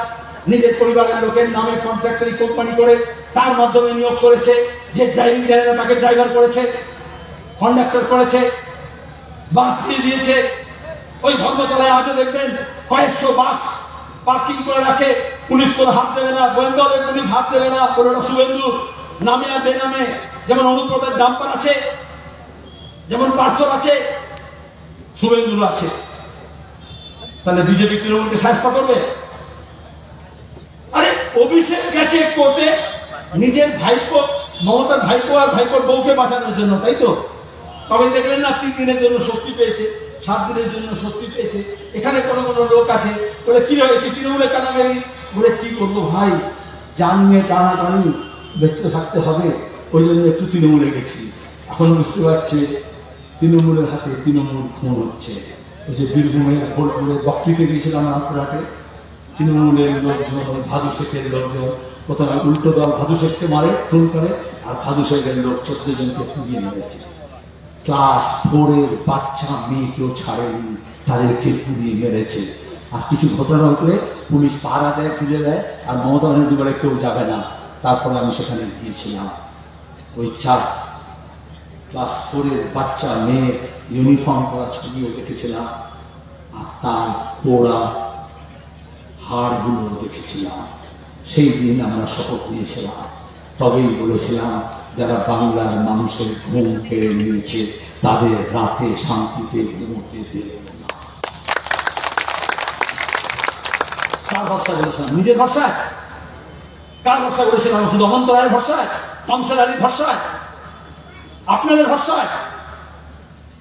নিজের পরিবারের লোকের নামে কন্ট্রাক্টরি কোম্পানি করে তার মাধ্যমে নিয়োগ করেছে। যে ড্রাইভিং জানে না তাকে ড্রাইভার করেছে, কন্ডাক্টর করেছে, বাস দিয়ে দিয়েছে। ওই ধর্মতলায় আজও দেখবেন কয়েকশো বাস পার্কিং করে রাখে, পুলিশ কোনো হাত দেবে না, গোয়েন্দাদের পুলিশ হাত দেবে না, কোনোটা শুভেন্দু নামে আর বেনামে। যেমন অনুব্রতের ডাম্পার আছে, যেমন পার্থর আছে, শুভেন্দুর আছে। তাহলে বিজেপি তৃণমূলকে শাস্তি করবে? আরে অভিষেক গেছে কোর্টে নিজের ভাইপো, মমতার ভাইপো আর ভাইপোর বউকে বাঁচানোর জন্য, তাই তো? তবে দেখলেন না 3 দিনের জন্য স্বস্তি পেয়েছে, 7 দিনের জন্য স্বস্তি পেয়েছে। এখানে কোনো কোনো লোক আছে বলে কি হয়, কি তৃণমূলে কানাগারি বলে কি করবো ভাই, জান নিয়ে টানাটানি ব্যস্ত থাকতে হবে, ওই জন্য একটু তৃণমূলে গেছি। এখন বুঝতে পারছে তৃণমূলের হাতে তৃণমূল খুন হচ্ছে। ওই যে বীরভূমের বোলপুরে বক্তৃতে গিয়েছিলাম রামপুরহাটে, তৃণমূলের লোকজন, ভাদু শেখের লোকজন প্রথমে উল্টো দল ভাদু শেখকে মারে, খুন করে, আর ভাদু শেখের লোক 14 জনকে পুড়িয়ে নিয়েছে। ক্লাস 4-এর বাচ্চা মেয়েকেও ছাড়েনি, তাদেরকে পুড়িয়ে মেরেছে। আর কিছু ঘটনা উপরে পুলিশ পাহারা দেয়, খুঁজে দেয়, আর মমতা ব্যানার্জি বলে কেউ যাবে না। তারপরে আমি সেখানে গিয়েছিলাম, ওই ক্লাস 4-এর বাচ্চা মেয়ে ইউনিফর্ম পরা ছবিও দেখেছিলাম, আর তার পোড়া হাড়গুলো দেখেছিলাম। সেই দিন আমরা শপথ নিয়েছিলাম, তবেই বলেছিলাম যারা বাংলার মানুষের ঘুম কেড়ে নিয়েছে তাদের রাতে শান্তিতে ঘুমোতে দেব না। কার ভরসা করেছিলাম? নিজের ভরসায়? কার ভরসা করেছিলাম? শুধু অনন্ত রায়ের ভরসায়, তমসের আলীর ভরসায়, আপনাদের ভরসায়?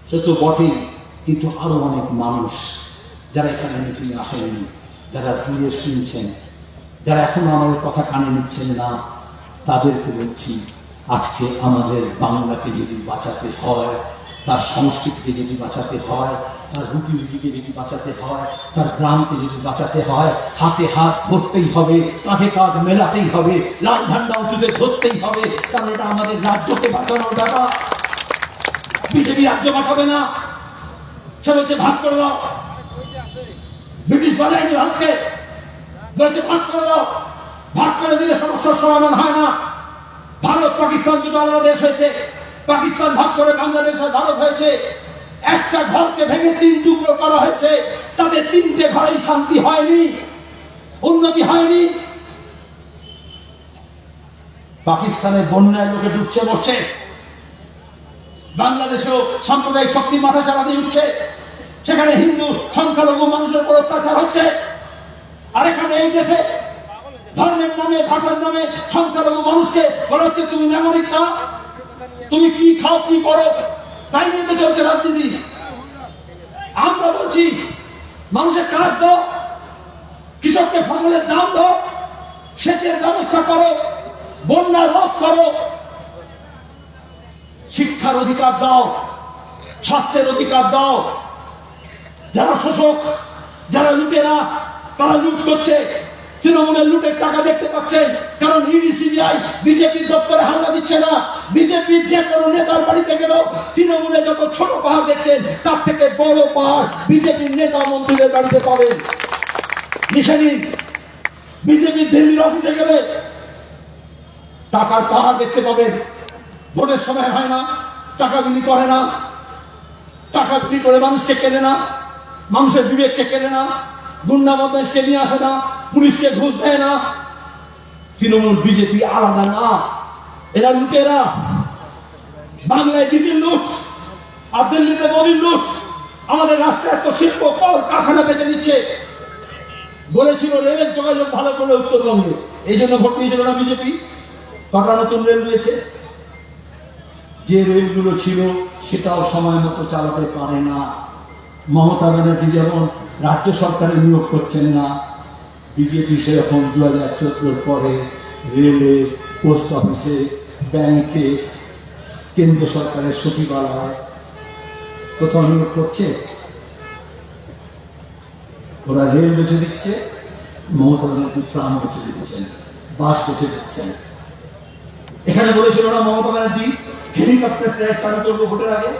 সে তো বটেই, কিন্তু আরো অনেক মানুষ যারা এখানে মিটিংয়ে আসেননি, যারা দূরে শুনছেন, যারা এখনো আমাদের কথা কানে নিচ্ছেন না, তাদেরকে বলছি আজকে আমাদের বাংলাকে যদি বাঁচাতে হয়, তার সংস্কৃতিকে যদি বাঁচাতে হয়, তার রুটি রুটিকে যদি বাঁচাতে হয়, তার গ্রামকে যদি বাঁচাতে হয়, হাতে হাত ধরতেই হবে, কাঁধে কাঁধ মেলাতেই হবে, লাল ঝান্ডা উঁচুতে ধরতেই হবে। কারণ এটা আমাদের রাজ্যকে বাঁচানোর ব্যাপার। বিজেপি রাজ্য বাঁচাবে না, সে বলছে ভাগ করে দাও। ব্রিটিশ বাজায়নি ভারতকে, বলছে ভাগ করে দাও। ভাগ করে দিলে সমস্যার সমাধান হয় না। ভারত পাকিস্তান দুটো আলাদা দেশ হয়েছে, পাকিস্তান ভাগ করে বাংলাদেশ আর ভারত হয়েছে। একটা ঘরকে ভেঙে 3 টুকরো করা হয়েছে, তাদের 3টে ঘরেই শান্তি হয়নি, উন্নতি হয়নি। পাকিস্তানের বন্যায় লোকে ডুবছে মরছে, বাংলাদেশেও সাম্প্রদায়িক শক্তি মাথা চাড়া দিয়ে উঠছে, সেখানে হিন্দু সংখ্যালঘু মানুষের উপর অত্যাচার হচ্ছে। আর এখানে এই দেশে ধর্মের নামে, ভাষার নামে সংখ্যালঘু মানুষকে বলা হচ্ছে তুমি নাগরিক না, তুমি কি খাও কি করো, তাই নিয়ে তো চলছে রাজনীতি। আমরা বলছি মানুষের কাজ দাও, কৃষককে ফসলের দাম দাও, সেচের ব্যবস্থা করো, বন্যা রোধ করো, শিক্ষার অধিকার দাও, স্বাস্থ্যের অধিকার দাও। যারা শোষক, যারা লুটেরা, তারা লুট করছে। তৃণমূলের লুটের টাকা দেখতে পাচ্ছেন, কারণ ইডি সিবিআই বিজেপির দপ্তরে হামলা দিচ্ছে না। বিজেপির যে কোনো নেতার বাড়িতে গেলেও তৃণমূলে যত ছোট পাহাড় দেখছেন, তার থেকে বড় পাহাড় বিজেপির নেতা মন্ত্রীদের বাড়িতে পাবেন। লিখে নিন, বিজেপির দিল্লির অফিসে গেলে টাকার পাহাড় দেখতে পাবেন। ভোটের সময় হয় না, টাকা বিলি করে না, টাকা বিলি করে মানুষকে কেনে না, মানুষের বিবেককে কেনে না, গুন্ডা বদমাইশকে নিয়ে আসে না, পুলিশকে ঘুষ দেয় না। তৃণমূল বিজেপি আলাদা না, এরা লুটেরা। বাংলায় দিদির লুট আর দিল্লিতে মোদির লুট। আমাদের রাষ্ট্রে এত শিল্প কল কারখানা বেঁচে দিচ্ছে। বলেছিল রেলের যোগাযোগ ভালো করে উত্তরবঙ্গে, এই জন্য ভোট দিয়েছিল না বিজেপি। কটা নতুন রেল রয়েছে? যে রেলগুলো ছিল সেটাও সময় মতো চালাতে পারে না। মমতা ব্যানার্জি যেমন রাজ্য সরকারে নিয়োগ করছেন না। বিজেপি সেরকম 2014 পরে রেলে, পোস্ট অফিসে, ব্যাংকে, কেন্দ্র সরকারের সচিবালয় কোথাও নিয়োগ করছে। ওরা রেল বেছে দিচ্ছে, মমতা ব্যানার্জি ট্রাম বেছে দিচ্ছেন, বাস বেছে দিচ্ছেন। এখানে বলেছিল না মমতা ব্যানার্জি হেলিকপ্টার ফ্লাইট চালু করবো ভোটের আগে,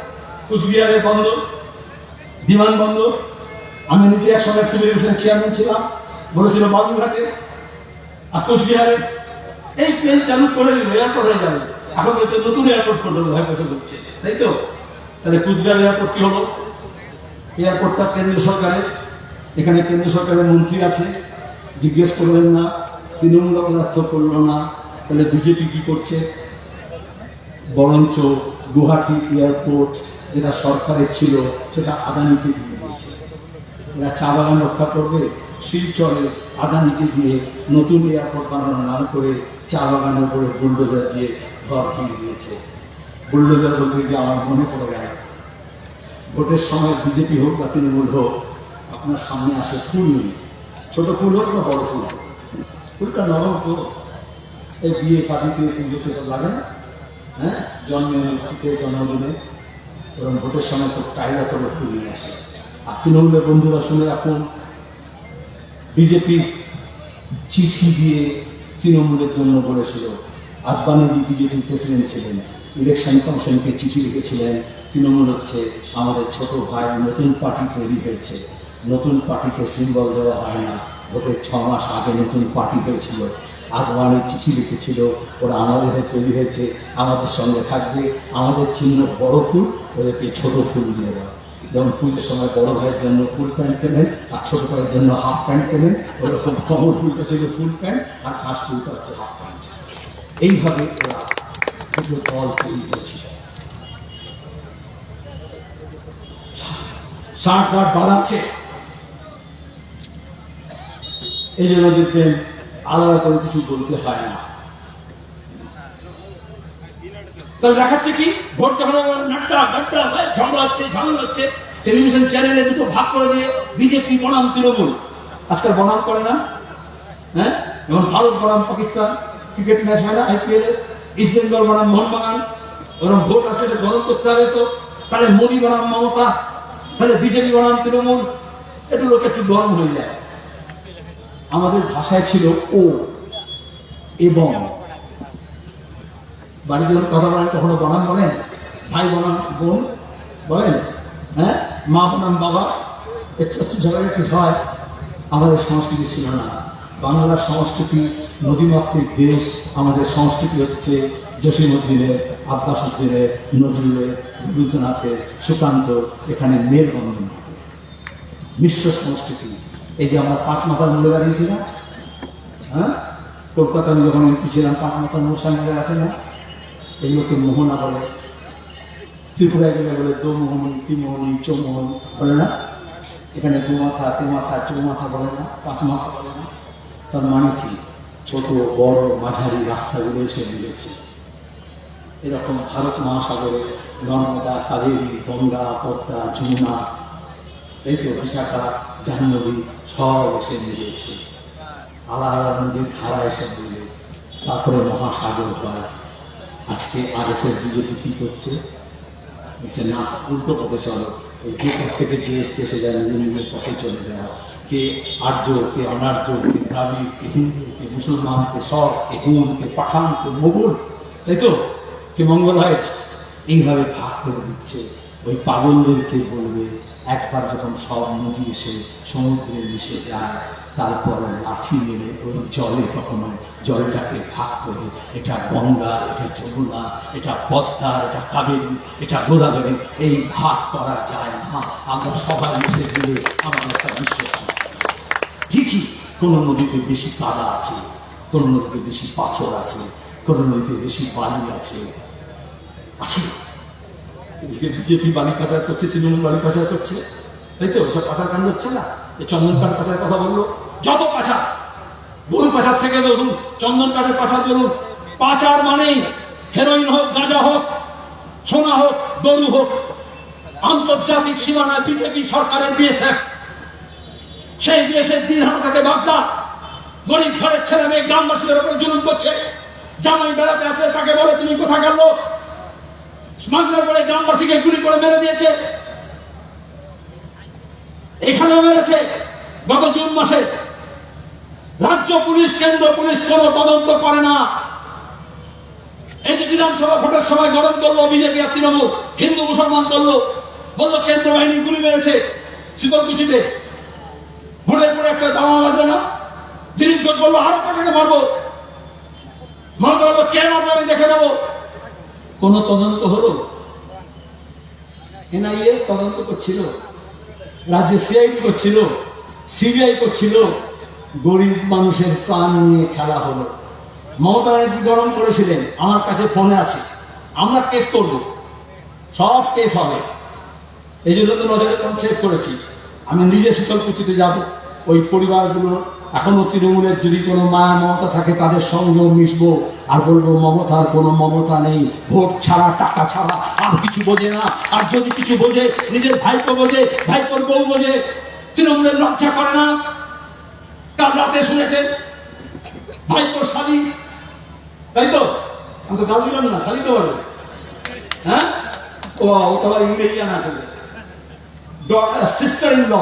কুচবিহারের বন্দর, বিমানবন্দর। আমি নিজে এক সময় সিভিল এভিয়েশন চেয়ারম্যান ছিলাম, বলেছিল বাবুঘাটে আর কুচবিহারে এই প্লেন চালু করে দিল, এয়ারপোর্ট হয়ে যাবে। এখন বলছে নতুন এয়ারপোর্ট করে দেবো, 2 বছর হচ্ছে, তাই তো? তাহলে কুচবিহার এয়ারপোর্ট কি হলো? এয়ারপোর্টটা কেন্দ্রীয় সরকারের, এখানে কেন্দ্রীয় সরকারের মন্ত্রী আছে, জিজ্ঞেস করলেন না, তৃণমূল পদার্থ করলো না। তাহলে বিজেপি কি করছে? বরঞ্চ গুয়াহাটি এয়ারপোর্ট যেটা সরকারের ছিল সেটা আদানিকে দিয়ে দিয়েছে। এরা চা বাগান রক্ষা করবে, শিলচরে আদানিকে দিয়ে নতুন এয়ারপোর্ট বানানোর নাম করে চা বাগানের উপরে বুলডোজার দিয়ে ঘর ভেঙে দিয়েছে। বুলডোজার বলতে গিয়ে আমার মনে পড়ে গেল, ভোটের সময় বিজেপি হোক বা তৃণমূল হোক, আপনার সামনে আসে ফুল নিয়ে, ছোট ফুল হোক বা বড় ফুল হোক, ফুলটা নরম তো, এই বিয়ে শাদিতে পুজোতে সব লাগে না, হ্যাঁ, জন্মদিনে জন্মদিনে, এবং ভোটের সময় তো কায়দা করে ফুল নিয়ে আসে। আর তৃণমূলের বন্ধুরা শুনে রাখুন, বিজেপি চিঠি দিয়ে তৃণমূলের জন্য বলেছিল, আদবানিজি বিজেপির প্রেসিডেন্ট ছিলেন, ইলেকশন কমিশনকে চিঠি লিখেছিলেন, তৃণমূল হচ্ছে আমাদের ছোট ভাই, নতুন পার্টি তৈরি হয়েছে, নতুন পার্টিকে সিম্বল দেওয়া হয় না, ভোটের 6 মাস আগে নতুন পার্টি হয়েছিল, আদবানি চিঠি লিখেছিল, ওরা আমাদের তৈরি হয়েছে, আমাদের সঙ্গে থাকবে, আমাদের চিহ্ন বড় ফুল, ওদেরকে ছোট ফুল দিয়ে দেওয়া। যেমন পুজোর সময় বড় ভাইয়ের জন্য ফুল প্যান্ট কেনেন আর ছোট ভাইয়ের জন্য হাফ প্যান্ট কেনেন, ওরকম কমল ফুলটা ছিল ফুল প্যান্ট আর খাস ফুলটা হচ্ছে হাফ প্যান্ট। এইভাবে ওরা দুটো দল তৈরি হয়েছিল। 60 বাড়াচ্ছে, এই জন্য দেখবেন আলাদা করে কিছু বলতে হয় না। তাহলে দেখাচ্ছে কি, ভোট যখন ঝগড়া হচ্ছে, টেলিভিশন চ্যানেলে দুটো ভাগ করে দিয়ে বিজেপি বনাম তৃণমূল, আজকাল বনাম করে না, হ্যাঁ, যেমন ভারত বনাম পাকিস্তান ক্রিকেট ম্যাচ হয় না IPL এ, ইস্ট বেঙ্গল বনাম মোহনবাগান, ওরকম ভোট আসলে গণন করতে হবে তো, তাহলে মোদী বনাম মমতা, তাহলে বিজেপি বনাম তৃণমূল, একটু লোক একটু গরম হয়ে যায়। আমাদের ভাষায় ছিল ও এবং, বাড়িতে যখন কথা বলেন কখনো বনাম বলেন, ভাই বনাম বোন বলেন, হ্যাঁ, মা বনাম বাবা, একটু ঝগড়া কি হয়? আমাদের সংস্কৃতি ছিল না। বাংলার সংস্কৃতি নদীমাতৃক দেশ, আমাদের সংস্কৃতি হচ্ছে জসীমউদ্দিনের, আব্বাসউদ্দিনের, নজরুলের, রবীন্দ্রনাথের, সুকান্ত, এখানে মেলবন্ধন, মিশ্র সংস্কৃতি। এই যে আমরা 5 মাথার মূল্য দাঁড়িয়েছিলাম, হ্যাঁ, কলকাতা আমি যখন এমপি ছিলাম, 5 মাথার মোহন বাজার আছে না, এগুলোকে মোহনা বলে। ত্রিপুরায় গেলে বলে দোমোহনী, ত্রিমোহনী, চৌমোহনী বলে না, এখানে 2 মাথা, 3 মাথা, 4 মাথা বলে না, 5 মাথা বলে না। তার মানে কি, ছোট বড় মাঝারি রাস্তাগুলো এসে মিলেছে। এরকম ভারত মহাসাগরে নর্মদা, কাবেরী, গঙ্গা, পদ্মা, যমুনা, এই তো বিশাখা, জাহ্নবী সব এসে মিলেছে, আলাদা নদীর ধারা এসে মিলে, তারপরে মহাসাগর হয়। আজকে RSS বিজেপি কি করছে? না, উল্টো পথে চলো, যে পথ থেকে যে এসছে সে যেন নিজের পথে চলে যাওয়া, কে আর্য, কে অনার্য, কে দ্রাবিড়, কে হিন্দু, কে মুসলমান, কে সব, কে হুন, কে পাঠান, কে মোগল, তাই তো, কে মঙ্গলাইট, এইভাবে ভাগ করে দিচ্ছে। ওই পাগলদেরকে বলবে, একবার যখন সব নদী এসে সমুদ্রে মিশে যায়, তারপর লাঠি মেরে ওই জলে কখনো জলটাকে ভাগ করে, এটা গঙ্গা, এটা যমুনা, এটা পদ্মা, এটা কাবেরী, এটা গোদাবরী, এই ভাগ করা যায় না। আমরা সবাই মিশে গেলে আমাদের একটা বিশ্বাস। ঠিকই কোনো নদীতে বেশি কাদা আছে, কোনো নদীতে বেশি পাথর আছে, কোনো নদীতে বেশি বালি আছে, বিজেপি বালি পাচার করছে, তৃণমূল বালি পাচার করছে, তাই তো, ওসব পাচার কাণ্ড হচ্ছে না। চন্দন কাঠ পাচার কথা বললো, যত পাচার, গরু পাচার থেকে বলুন, চন্দন কাঠের পাচার বলুন, পাচার মানে হেরোইন হোক, গাঁজা হোক, সোনা হোক, গরু হোক, আন্তর্জাতিক সীমানায় বিজেপি সরকারের BSF সেই দেশের দিনহাটা থেকে বাগদা, গরিব ঘরের ছেলে মেয়ে গ্রামবাসীদের উপর জুলুম করছে। জামাই বেড়াতে আসলে তাকে বলে তুমি কোথাকার লোক, স্মাগলার করে গ্রামবাসীকে গুলি করে মেরে দিয়েছে। এখানেও মেরেছে গত জুন মাসে। রাজ্য পুলিশ, কেন্দ্র পুলিশ কোন তদন্ত করে না। এই যে বিধানসভা ভোটের সময় গরম করলো বিজেপি আর তৃণমূল, হিন্দু মুসলমান করলো, বললো কেন্দ্র বাহিনী গুলি মেরেছে শীতলকুচিতে। ভোটের পরে একটা দামা বাঁধবে না, দিলীপ ঘোষ বললো আরো কাটাকে মারবো, মমতা বললো কে মারবো আমি দেখে নেবো। কোন তদন্ত হলো? এনআইএ তদন্ত করছিল, রাজ্যে সিআইডি করছিল, সিবিআই করছিল, গরিব মানুষের প্রাণ নিয়ে খেলা হলো। মমতা ব্যানার্জি গরম করেছিলেন, আমার কাছে ফোনে আছে, আমরা কেস করব, সব কেস হবে। এই জন্য তো নজরে কনসেন্স করেছি। আমি নিজে শীতলকুচিতে যাব, ওই পরিবারগুলো এখনো তৃণমূলের যদি কোনো মায়া মমতা থাকে তাদের সঙ্গেও মিশবো, আর বলবো মমতার কোনো মমতা নেই, ভোট ছাড়া টাকা ছাড়া আর কিছু বোঝে না। আর যদি কিছু বোঝে, নিজের ভাইপো বোঝে, ভাইপোর বউ বোঝে, তৃণমূলের লজ্জা করে না। কাল রাতে শুনেছেন ভাইপোর শালী, তাই তো? আমি তো গাল দিলাম না, শালী তো বলে, হ্যাঁ? ও তো আবার ইংরেজি জানা আছে, সিস্টার ইন ল,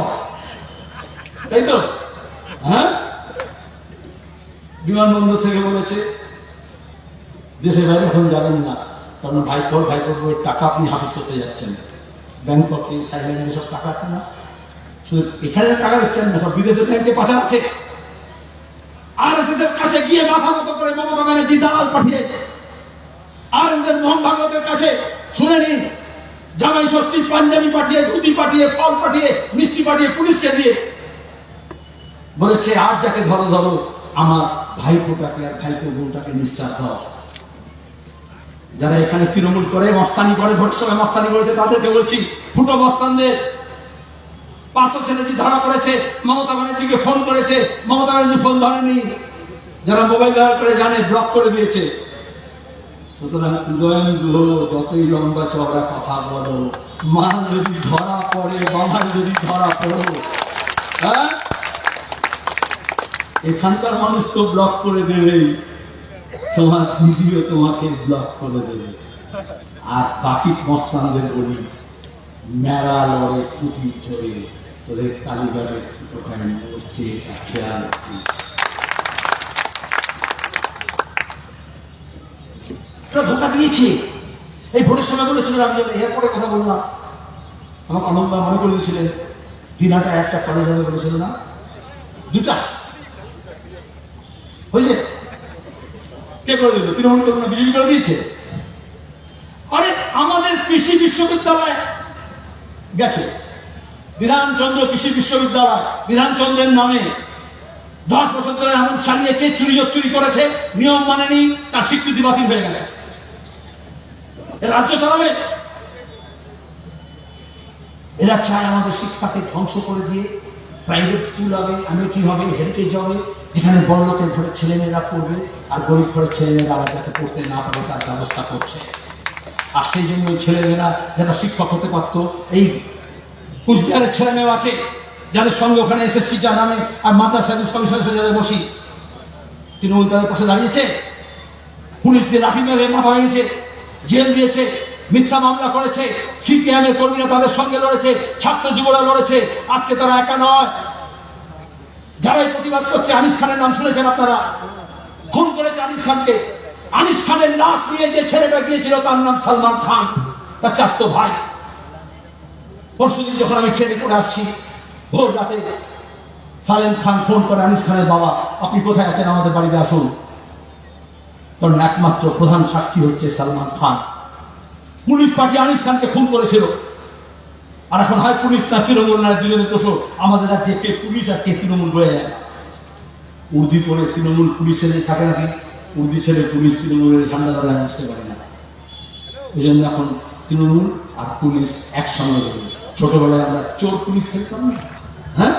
তাই তো? হ্যাঁ, বিমানবন্দর থেকে বলেছে দেশের বাইরে এখন যাবেন না, কারণ ভাইপোর বউয়ের টাকা আপনি হাফিজ করতে যাচ্ছেন। ব্যাংককে, থাইল্যান্ডে সব টাকা আছে না, শুধু এখানে টাকা দিচ্ছেন না, সব বিদেশের ব্যাংকে পাচার আছে। আরএসএস এর কাছে গিয়ে মাথা মতো করে মমতা ব্যানার্জি দালাল পাঠিয়ে, আরএসএস এর মোহন ভাগবতের কাছে শুনে নিন, জামাই ষষ্ঠী পাঞ্জাবি পাঠিয়ে, ধুতি পাঠিয়ে, ফল পাঠিয়ে, মিষ্টি পাঠিয়ে, পুলিশকে দিয়ে বলেছে আর যাকে ধরো ধরো, আমার ভাইপোটাকে আর ভাইপো বউটাকে নিস্তার দাও। যারা এখানে তৃণমূল করে, মস্তানি করে, ভোটের সময় মস্তানি করেছে, তাদেরকে বলছি ফুটো মস্তানদের। পার্থ চ্যাটার্জি ধরা পড়েছে, মমতা ব্যানার্জিকে ফোন করেছে, মমতা ব্যানার্জি ফোন ধরেনি। যারা মোবাইল ব্যবহার করে জানে, ব্লক করে দিয়েছে। সুতরাং উদয়ন গুহ যতই লম্বা চওড়া কথা বলো, মা যদি ধরা পড়ে, বাবা যদি ধরা পড়ো, হ্যাঁ, এখানকার মানুষ তো ব্লক করে দেবেই, তোমার দিদিও তোমাকে ব্লক করে দেবে। আর বাকি মস্তানদের বলি, মেরা লড়ে ফুটি চড়ে, তোদের কালীবাড়ির ছোটো প্যান্ট করছে, এটা খেয়াল রাখি। ধোকা দিয়েছে। এই ভোটের সময় বলেছিল, আমি এরপরে কথা বললাম, আমাকে আনন্দ মনে করে দিয়েছিলেন দিনহাটা একটা কলেজ হবে বলেছিল না, দুটা হয়েছে। কে করে দিল? তৃণমূল করে না, বিজেপি করে দিয়েছে। আরে আমাদের কৃষি বিশ্ববিদ্যালয় গেছে, বিধানচন্দ্র কৃষি বিশ্ববিদ্যালয়, বিধানচন্দ্রের নামে 10 বছর ধরে এমন চালিয়েছে, চুরি করেছে, নিয়ম মানেনি, তার স্বীকৃতি বাতিল হয়ে গেছে। রাজ্য চালাবে। এরা চায় আমাদের শিক্ষাকে ধ্বংস করে দিয়ে প্রাইভেট স্কুল হবে, আমেঠি হবে, হেরিটেজ হবে, যেখানে বড় লোকের ঘরের ছেলেমেয়েরা পড়বে, আর গরিব ঘরের ছেলেমেয়েরা আবার যাতে পড়তে না পারে তার ব্যবস্থা করছে। আর সেই জন্য ওই ছেলেমেয়েরা যারা শিক্ষক হতে পারতো, এই কুচবিহারের ছেলেমেয়েও আছে যাদের সঙ্গে ওখানে এসএসসি যা নামে আর মাদ্রাসা সার্ভিস কমিশনের যাদের বসি, তৃণমূল তাদের পাশে দাঁড়িয়েছে। পুলিশ দিয়ে লাঠি মেরে মাথা ভেঙেছে, জেল দিয়েছে, মিথ্যা মামলা করেছে, সিপিএম এর কর্মীরা তাদের সঙ্গে লড়েছে, ছাত্র যুবরা লড়েছে। আজকে তারা একা নয়, যারাই প্রতিবাদ করছে। আনিস খানের নাম শুনেছেন আপনারা? খুন করেছে আনিস খানকে। আনিস খানের লাশ নিয়ে যে ছেলেটা গিয়েছিল তার নাম সালমান খান, তার চাচাতো ভাই। পরশুদিন যখন আমি ট্রেনে করে আসছি, ভোর রাতে সালেম খান ফোন করে আনিস খানের বাবা, আপনি কোথায় আছেন, আমাদের বাড়িতে আসুন। কারণ একমাত্র প্রধান সাক্ষী হচ্ছে সালমান খান। পুলিশ পাঠিয়ে আনিস খানকে খুন করেছিল। আর এখন হয় পুলিশ না তৃণমূল না, দুজনের দোষ। আমাদের রাজ্যে কে পুলিশ আর কে তৃণমূল বয়ে যায়। উর্দি করে তৃণমূল পুলিশের থাকে নাকি? উর্দি ছেলে পুলিশ তৃণমূলের ঝান্ডা ধরে আমি বুঝতে পারি না। এই জন্য এখন তৃণমূল আর পুলিশ একসঙ্গে ধরবে। ছোটবেলায় আমরা চোর পুলিশ খেলতাম না, হ্যাঁ?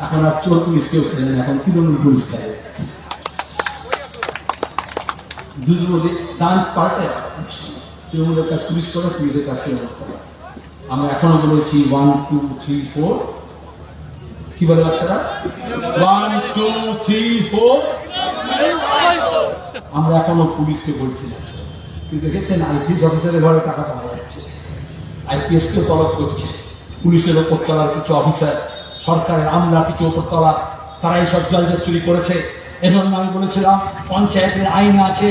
এখন আর চোর পুলিশ কেউ খেলে না, এখন তৃণমূল পুলিশ খেলে। দুজন মধ্যে দান পাল্টে, তৃণমূলের কাজ পুলিশ করে, পুলিশের কাজ তৃণমূল করে। আমরা এখনো বলেছি 1 2 3 4, কি বলে বাচ্চারা? 1 2 3 4। আমরা এখনো পুলিশকে বলছি না। কিন্তু দেখেছেন আইপিএস অফিসারের ঘরে টাকা পাওয়া যাচ্ছে, আইপিএস কে তলব করছে, পুলিশের ওপর তলার কিছু অফিসার, সরকারের আমরা কিছু ওপর তলা, তারা এইসব জলজট চুরি করেছে। এজন্য আমি বলেছিলাম পঞ্চায়েতের আইনে আছে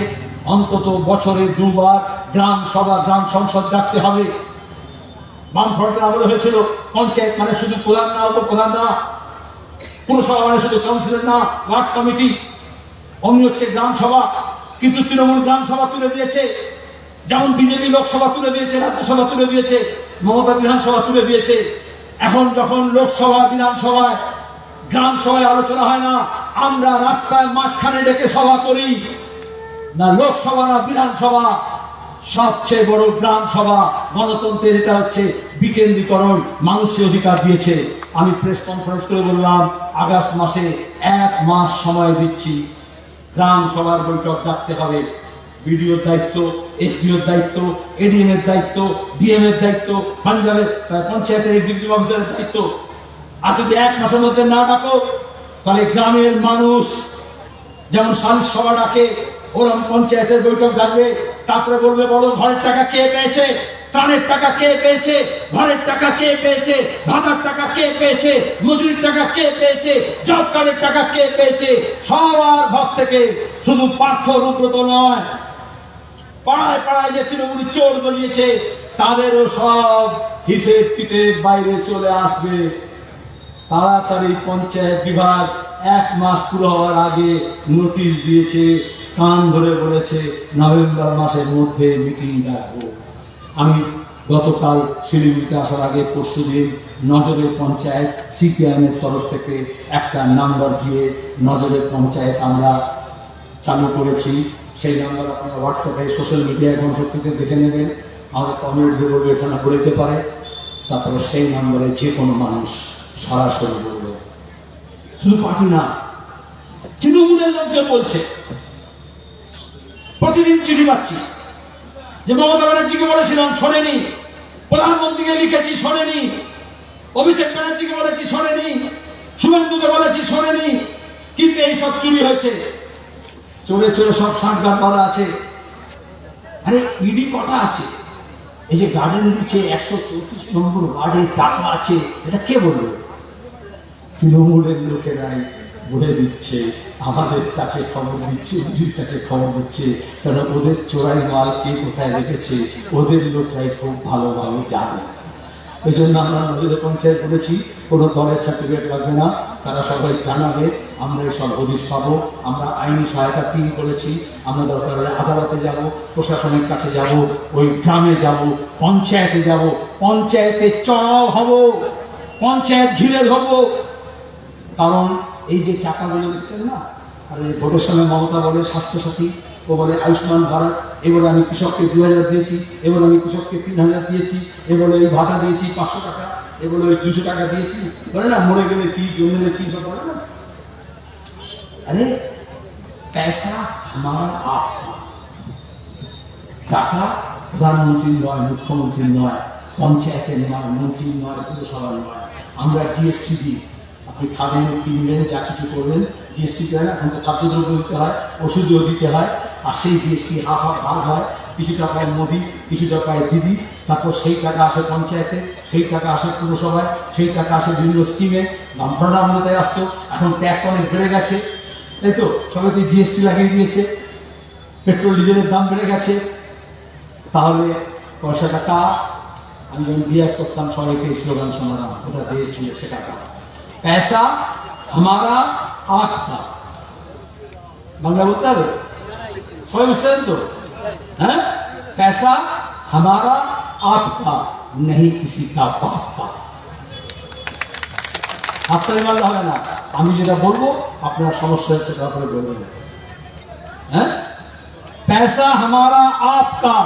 অন্তত বছরে 2 বার গ্রাম সভা, গ্রাম সংসদ ডাকতে হবে। বামফ্রন্টের আমলে হয়েছিল পঞ্চায়েত মানে শুধু প্রধান না, উপপ্রধান না, পুরসভা মানে শুধু কাউন্সিলর না, ওয়ার্ড কমিটি, অমনি হচ্ছে গ্রাম সভা। কিন্তু তৃণমূল গ্রাম সভা তুলে দিয়েছে, যেমন বিজেপি লোকসভা তুলে দিয়েছে, রাজ্যসভা তুলে দিয়েছে, মমতা বিধানসভা তুলে দিয়েছে। এখন যখন লোকসভা বিধানসভায় গ্রাম সভায় আলোচনা হয় না, আমরা রাস্তায় মাঝখানে ডেকে সভা করি না, লোকসভা না বিধানসভা, সবচেয়ে বড় গ্রাম সভা। গণতন্ত্রের এটা হচ্ছে বিকেন্দ্রীকরণ, মানুষের অধিকার দিয়েছে। আমি প্রেস কনফারেন্স করে বললাম আগস্ট মাসে 1 মাস সময় দিচ্ছি, গ্রাম সভার বৈঠক ডাকতে হবে। বিডিওর দায়িত্ব, এসডিওর দায়িত্ব, এডিএম এর দায়িত্ব, ডিএম এর দায়িত্ব, পাঞ্জাবের পঞ্চায়েতের এক্সিকিউটিভ অফিসারের দায়িত্ব। আর যদি 1 মাসের মধ্যে না ডাকো, তাহলে গ্রামের মানুষ যেমন সালিশ সভা ডাকে, ওরকম পঞ্চায়েতের বৈঠক ডাকবে। তারপরে বলবে বড় ঘরের টাকা কে পেয়েছে, ত্রাণের টাকা কে পেয়েছে, ঘরের টাকা কে পেয়েছে, ভাতার টাকা কে পেয়েছে, মজুরির টাকা কে পেয়েছে, জব কার্ডের টাকা কে পেয়েছে। সবার ভাগ থেকে, শুধু পার্থ রূপব্রত নয়, পাড়ায় পাড়ায় যে তৃণমূল চোর বলিয়েছে তাদেরও সব হিসেব কিটের বাইরে চলে আসবে। তাড়াতাড়ি পঞ্চায়েত বিভাগ 1 মাস পুরো হওয়ার আগে নোটিশ দিয়েছে, কান ধরে বলেছে নভেম্বর মাসের মধ্যে মিটিং ডাকবো। আমি গতকাল শিলিগুড়িতে আসার আগে পরশুদিন নজরের পঞ্চায়েত সিপিআইএম এর তরফ থেকে একটা নাম্বার দিয়ে নজরের পঞ্চায়েত আমরা চালু করেছি। সেই নাম্বার আপনারা হোয়াটসঅ্যাপে, সোশ্যাল মিডিয়ায় গণশক্তিতে দেখে নেবেন, আমাদের কমিউনিটি বলবে এখানে বলতে পারে। তারপরে সেই নাম্বারে যে কোনো মানুষ সরাসরি বলবে, শুধু পার্টি না, তৃণমূলের লোকজন বলছে। প্রতিদিন চিঠি পাচ্ছি যে মমতা ব্যানার্জিকে বলেছিলাম শোনেনি, প্রধানমন্ত্রীকে লিখেছি শোনেনি, অভিষেক ব্যানার্জিকে বলেছি শোনেনি, শুভেন্দুকে বলেছি শোনেনি, কিন্তু এইসব চুরি হয়েছে। চোরে চোরে সব সাঁটগাঁট বাঁধা আছে। আরে ইডি কটা আছে? এই যে গার্ডেন দিচ্ছে 134 নম্বর ওয়ার্ডের টাকা আছে, এটা কে বলবে? তৃণমূলের লোকেরাই বলে দিচ্ছে, আমাদের কাছে খবর দিচ্ছে, ইডির কাছে খবর দিচ্ছে, কারণ ওদের চোরাই মাল কে কোথায় রেখেছে ওদের লোকরাই খুব ভালোভাবে জানে। এই জন্য আমরা নজরে পঞ্চায়েত বলেছি কোনো দলের সার্টিফিকেট লাগবে না, তারা সবাই জানাবে, আমরা এই সব হদিশ পাবো। আমরা আইনি সহায়তা টিম করেছি, আমরা দরকার হলে আদালতে যাব, প্রশাসনের কাছে যাব, ওই গ্রামে যাব, পঞ্চায়েতে যাব, পঞ্চায়েতে চড়াও হব, পঞ্চায়েত ঘিরে হব। কারণ এই যে টাকাগুলো দিচ্ছেন না, আর এই ভোটের সময় মমতা বলে স্বাস্থ্যসাথী, ও বলে আয়ুষ্মান ভারত, এবারে আমি কৃষককে 2000 দিয়েছি, এবারে আমি কৃষককে 3000 দিয়েছি, এবারে এই ভাতা দিয়েছি 500 টাকা, এবারে ওই 200 টাকা দিয়েছি, বলে না মরে গেলে কি জন্মলে কি সব বলে না। আরে পয়সা আমার আপনা, টাকা প্রধানমন্ত্রী নয়, মুখ্যমন্ত্রী নয়, পঞ্চায়েতের নয়, মন্ত্রী নয়, পুরসভার নয়। আমরা জিএসটি দিই, আপনি খাবেন, কিনবেন, যা কিছু করবেন জিএসটি দেয় না। এখন তো খাদ্যদ্রব্য দিতে হয়, ওষুধও দিতে হয়, আর সেই জিএসটি হাফ ভাগ হয়, কিছু টাকায় মোদি, কিছু টাকায় দিদি, তারপর সেই টাকা আসে পঞ্চায়েতে, সেই টাকা আসে পুরসভায়, সেই টাকা আসে বিভিন্ন স্কিমে। বামফ্রন্ট আমলতায় আসতো, এখন ট্যাক্স অনেক বেড়ে গেছে, তাই তো সবাইকে জিএসটি লাগিয়ে দিয়েছে, পেট্রোল ডিজেলের দাম বেড়ে গেছে। তাহলে পয়সা টাকা, আমি যখন বিয়ে করতাম সবাইকে স্লোগান শোনালাম, ওটা দেশ জুড়ে সে টাকা, पैसा हमारा आपका, বাংলা বলতে হবে, সবাই বুঝতে তো? হ্যাঁ, पैसा हमारा आपका नहीं किसी का बाप का। হাততালি মারলে হবে না, আমি যেটা বলবো আপনার সমস্যা হচ্ছে তারপরে বলবেন। হ্যাঁ, पैसा हमारा आपका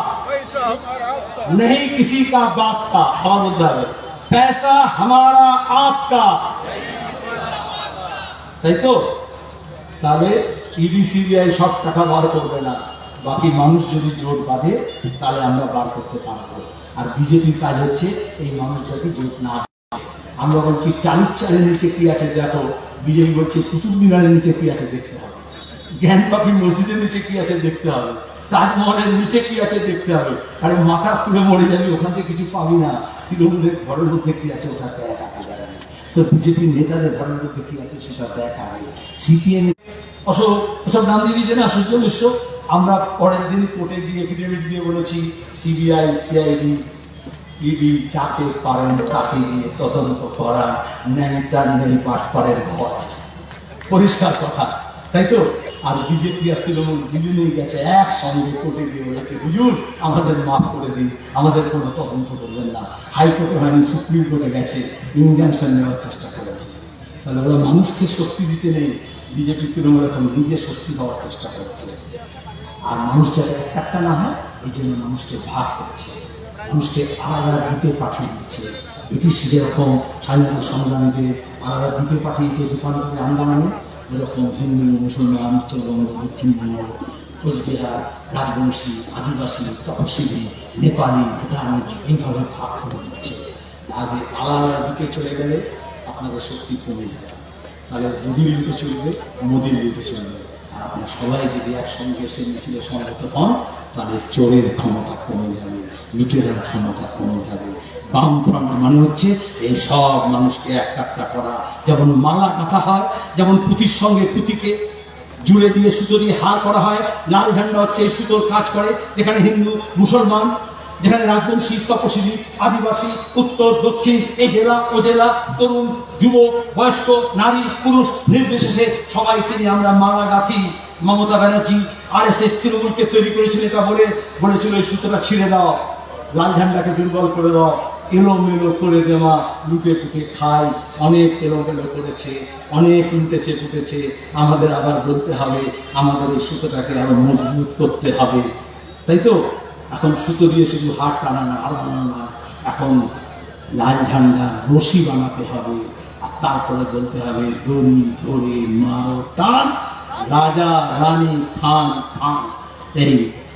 नहीं किसी का बाप का, আবার বলতে হবে, पैसा हमारा आपका, তাই তো? তাহলে ইডি সিবিআই সব টাকা বার করবে না, বাকি মানুষ যদি জোট বাঁধে তাহলে আমরা বার করতে পারবো। আর বিজেপির কাজ হচ্ছে এই মানুষ যাতে জোট না আমরা বলছি টালির চালের নিচে কি আছে দেখো, বিজেপি বলছে কুতুব মিনারের নিচে কি আছে দেখতে হবে, জ্ঞানপাপি মসজিদের নিচে কি আছে দেখতে হবে, তাজমহলের নিচে কি আছে দেখতে হবে। আরে মাথা খুলে মরে যাবি, ওখান থেকে কিছু পাবি না। তৃণমূলের ঘরের মধ্যে কি আছে ওটা দেখা যাবে, তো বিজেপির নেতাদের ঘরের মধ্যে কি আছে সেটা দেখা হবে। সিপিএম ওসব নাম দিয়ে দিয়েছে না সূর্য মিশ্র। আমরা পরের দিন কোর্টে গিয়ে এফিডেভিট দিয়ে বলেছি সিবিআই সিআইডি ইডি যাকে পারেন তাকে দিয়ে তদন্ত করান, ন্যায়টার নেই বাটপাড়ের ঘর, পরিষ্কার কথা, তাই তো। আর বিজেপি আর তৃণমূল দুজনেই গেছে একসঙ্গে কোর্টে গিয়ে বলেছে হুজুর আমাদের মাফ করে দিন, আমাদের কোনো তদন্ত করবেন না। হাইকোর্টে হয়নি, সুপ্রিম কোর্টে গেছে, ইনজাংশন নেওয়ার চেষ্টা করেছে। তাহলে ওরা মানুষকে স্বস্তি দিতে নেই, বিজেপি তৃণমূল এখন নিজে স্বস্তি হওয়ার চেষ্টা করছে। আর মানুষ যাতে একটা না হয় এই জন্য মানুষকে ভাগ করছে, মানুষকে আলাদা দ্বীপে পাঠিয়ে দিচ্ছে। ব্রিটিশ যেরকম স্বাধীনতা সংগ্রামীদের আলাদা দ্বীপে পাঠিয়ে দিতে রূপান্তরে আন্দামানে, এরকম হিন্দু মুসলমান উত্তরবঙ্গ দক্ষিণবঙ্গ কোচবিহার রাজবংশী আদিবাসী তপশিলি নেপালি ভুটানি এইভাবে ভাগ করে দিচ্ছে। আজ আলাদা দ্বীপে চলে গেলে আপনাদের শক্তি কমে যাবে। তাহলে দুদিন লুটে চলবে, মোদির লুটে চলবে। আর আপনারা সবাই যদি একসঙ্গে এসে মিছিলে সমবেত হন তাহলে চোরের ক্ষমতা কমে যাবে, লুটেরার ক্ষমতা কমে যাবে। বাম ফ্রন্ট মানে হচ্ছে এই সব মানুষকে একটা করা, যেমন মালা গাঁথা হয়, যেমন পুঁথির সঙ্গে পুঁথিকে জুড়ে দিয়ে সুতো দিয়ে হার করা হয়, লাল ঝান্ডা হচ্ছে এই সুতোর কাজ করে, যেখানে হিন্দু মুসলমান, যেখানে রাজবংশী তপশিলি আদিবাসী উত্তর দক্ষিণ এই জেলা ও জেলা তরুণ যুবক বয়স্ক নারী পুরুষ নির্বিশেষে সবাইকে নিয়ে আমরা মালা গাঁথি। মমতা ব্যানার্জি RSS তৃণমূলকে তৈরি করেছিল এটা বলেছিল এই সুতোটা ছিঁড়ে দাও, লাল ঝান্ডাকে দুর্বল করে দাও, এলোমেলো করে দেওয়া, লুটে ফুটে খায়, অনেক এলোমেলো করেছে, অনেক লুটেছে ফুটেছে। আমাদের আবার বলতে হবে আমাদের এই সুতোটাকে আরো মজবুত করতে হবে, তাই তো। এখন সুতো দিয়ে শুধু হাত টানা না, আলাদা না, এখন লাল ঝান্ডা রশি বানাতে হবে, আর তারপরে বলতে হবে দড়ি ধরে মারো টান, রাজা রানী খান খান। এই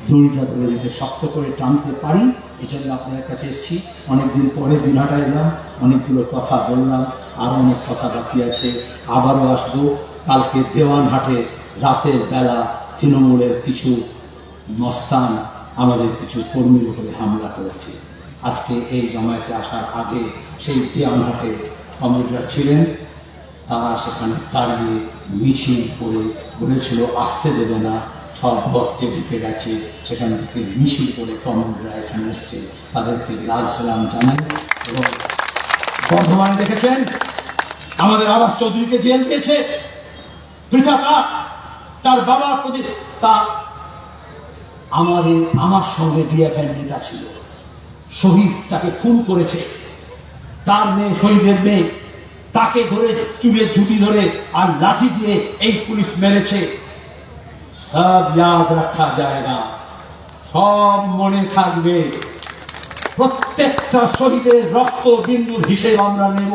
দড়িটা ধরে যেতে শক্ত করে টানতে পারি, এই জন্য আপনাদের কাছে এসেছি। অনেকদিন পরে দিনহাটা এলাম, অনেকগুলো কথা বললাম, আরও অনেক কথা বাকি আছে, আবারও আসবো। কালকে দেওয়ানহাটে রাতের বেলা তৃণমূলের কিছু মস্তান আমাদের কিছু কর্মীর উপরে হামলা করেছে। আজকে এই জমায়েতে আসার আগে সেই দেওয়ানহাটে কমরেডরা ছিলেন, তারা সেখানে দাঁড়িয়ে মিছিল করে বলেছিল আসতে দেবে না, সব গর্তে ঢুকে গেছে। সেখান থেকে মিছিল করে কমরেডরা এখানে এসছে, তাদেরকে লাল সালাম জানাই। এবং বর্ধমানে দেখেছেন আমাদের আবাস চৌধুরীকে জেল দিয়েছে, পৃথা তার বাবা তা আমার সঙ্গে ডিএফআই নেতা ছিল, শহীদ, তাকে খুন করেছে, তার মেয়ে শহীদের মেয়ে, তাকে ধরে চুলের ঝুঁটি ধরে আর লাঠি দিয়ে এই পুলিশ মেরেছে। সব ইয়াদ রাখা জায়গা, সব মনে থাকবে, প্রত্যেকটা শহীদের রক্ত বিন্দুর হিসেব আমরা নেব।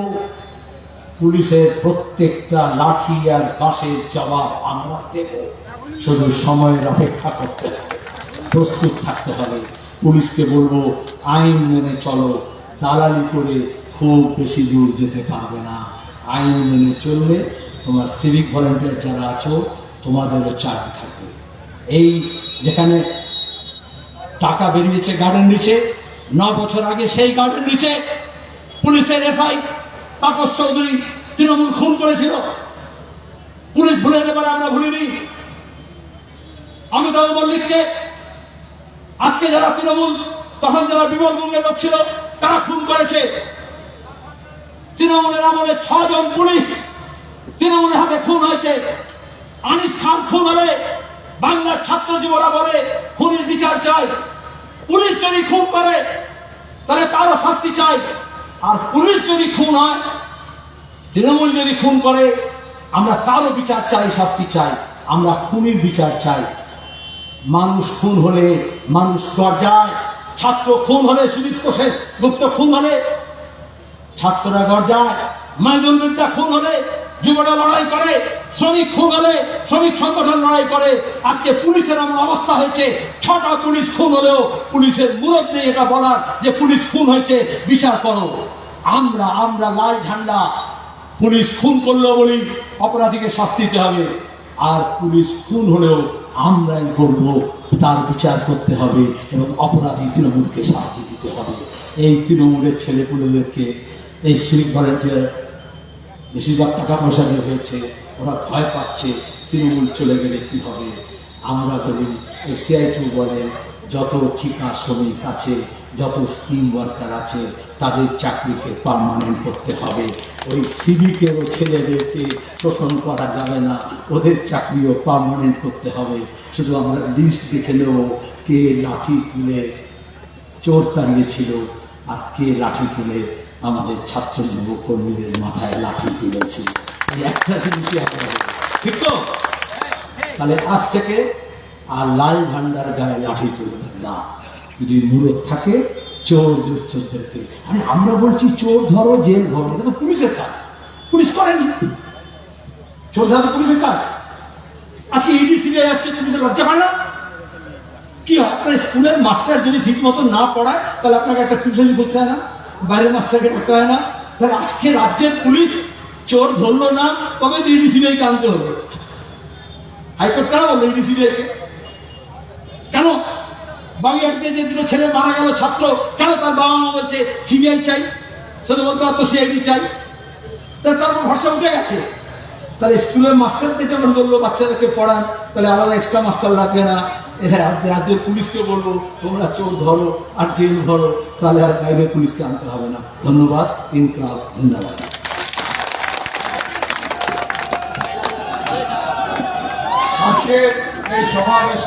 পুলিশের প্রত্যেকটা লাঠি আর বাঁশের জবাব আমরা দেব। শুধু সময়ের অপেক্ষা করতে হবে, প্রস্তুত থাকতে হবে। পুলিশকে বলবো আইন মেনে চলো, দালালি করে খুব বেশি দূর যেতে পারবে না। আইন মেনে চললে তোমার সিভিক ভলেন্টিয়ার যারা আছো তোমাদেরও চাকরি থাকবে। এই যেখানে টাকা বেরিয়েছে গার্ডেন নিচে, 9 বছর আগে সেই গার্ডেন নিচে পুলিশের এসআই তাপস চৌধুরী তৃণমূল খুন করেছিল। পুলিশ ভুলে যেতে পারে, আমরা ভুলিনি। অমিতাভ মল্লিককে আজকে যারা তৃণমূল, তখন যারা বিমল গুরুঙ্গের লোক ছিল তারা খুন করেছে। তৃণমূলের আমলে 6 জন পুলিশ তৃণমূলের হাতে খুন হয়েছে। আনিস খান খুন হলে বাংলার ছাত্র যুবরা বলে খুনির বিচার চাই। পুলিশ যদি খুন করে তাহলে তারও শাস্তি চাই। আর পুলিশ যদি খুন হয়, তৃণমূল যদি খুন করে, আমরা তারও বিচার চাই, শাস্তি চাই। আমরা খুনির বিচার চাই। মানুষ খুন হলে মানুষ গর্জায়, ছাত্র খুন হলে, সুদীপ্ত সেন গুপ্ত খুন হলে ছাত্ররা গর্জায়, মাইদুল মির্জা খুন হলে যুবরা লড়াই করে, শ্রমিক খুন হলে শ্রমিক সংগঠন লড়াই করে। আজকে পুলিশের এমন অবস্থা হয়েছে, 6টা পুলিশ খুন হলেও পুলিশের মুরব্বি এটা বলার যে পুলিশ খুন হয়েছে বিচার করো। আমরা আমরা লাল ঝান্ডা, পুলিশ খুন করলো বলি অপরাধীকে শাস্তি দিতে হবে, আর পুলিশ খুন হলেও আমরাই করবো, তার বিচার করতে হবে এবং অপরাধী তৃণমূলকে শাস্তি দিতে হবে। এই তৃণমূলের ছেলেপুলেদেরকে, এই সিভিক ভলেন্টিয়ার বেশিরভাগ টাকা পয়সা নিয়ে হয়েছে, ওরা ভয় পাচ্ছে তৃণমূল চলে গেলে কি হবে। আমরা বলি, এই CI2 বলে, যত ঠিকা শ্রমিক আছে, যত স্কিম ওয়ার্কার আছে, তাদের চাকরিকে পার্মানেন্ট করতে হবে। ওই সিভিকের ছেলেদেরকে শোষণ করা যাবে না, ওদের চাকরিও পার্মানেন্ট করতে হবে। শুধু আমরা লিস্ট দেখে নেব কে লাঠি তুলে চোর তাড়িয়েছিল আর কে লাঠি তুলে আমাদের ছাত্র যুব কর্মীদের মাথায় লাঠি তুলেছিল। এই একটা জিনিসই আপনারা, ঠিক তো? তাহলে আজ থেকে আর লাল ঝান্ডার গায়ে লাঠি তুলবেন না। যদি মুরত থাকে চোর চোরদেরকে, আরে আমরা বলছি চোর ধরো, জেল ধরো, এটা তো পুলিশের কাজ, পুলিশ করেনি। চোর ধরা তো পুলিশের কাজ। আজকে ইডি সিবিআই আসছে, পুলিশের লজ্জা পায় না? কি হয়, আপনার স্কুলের মাস্টার যদি ঠিক মতো না পড়ায়, তাহলে আপনাকে একটা টিউশন করতে হয় না, বাইরের মাস্টারকে করতে হয় না? তাহলে আজকে রাজ্যের পুলিশ চোর ধরলো না, তবে তো ইডি সিবিআইকে আনতে হবে। হাইকোর্ট কেন বললো ইডি সিবিআইকে? কেন বাগেরহাটে যে দুটো ছেলে মারা গেল ছাত্র, কেন তার বাবা মা বলছে সিবিআই চাই? সেটা বলতে পারতো সিআইডি চাই। তারপর ভরসা উঠে গেছে। তাহলে স্কুলের মাস্টারকে যখন বললো বাচ্চাদেরকে পড়ান, তাহলে আলাদা এক্সট্রা মাস্টার লাগবে না। রাজ্যের পুলিশকে বলবো তোমরা চোর ধরো আর জেল ধরো, তাহলে আর বাইরের পুলিশকে আনতে হবে না। ধন্যবাদ। ইনকলাব জিন্দাবাদ। আজকের এই সমাবেশ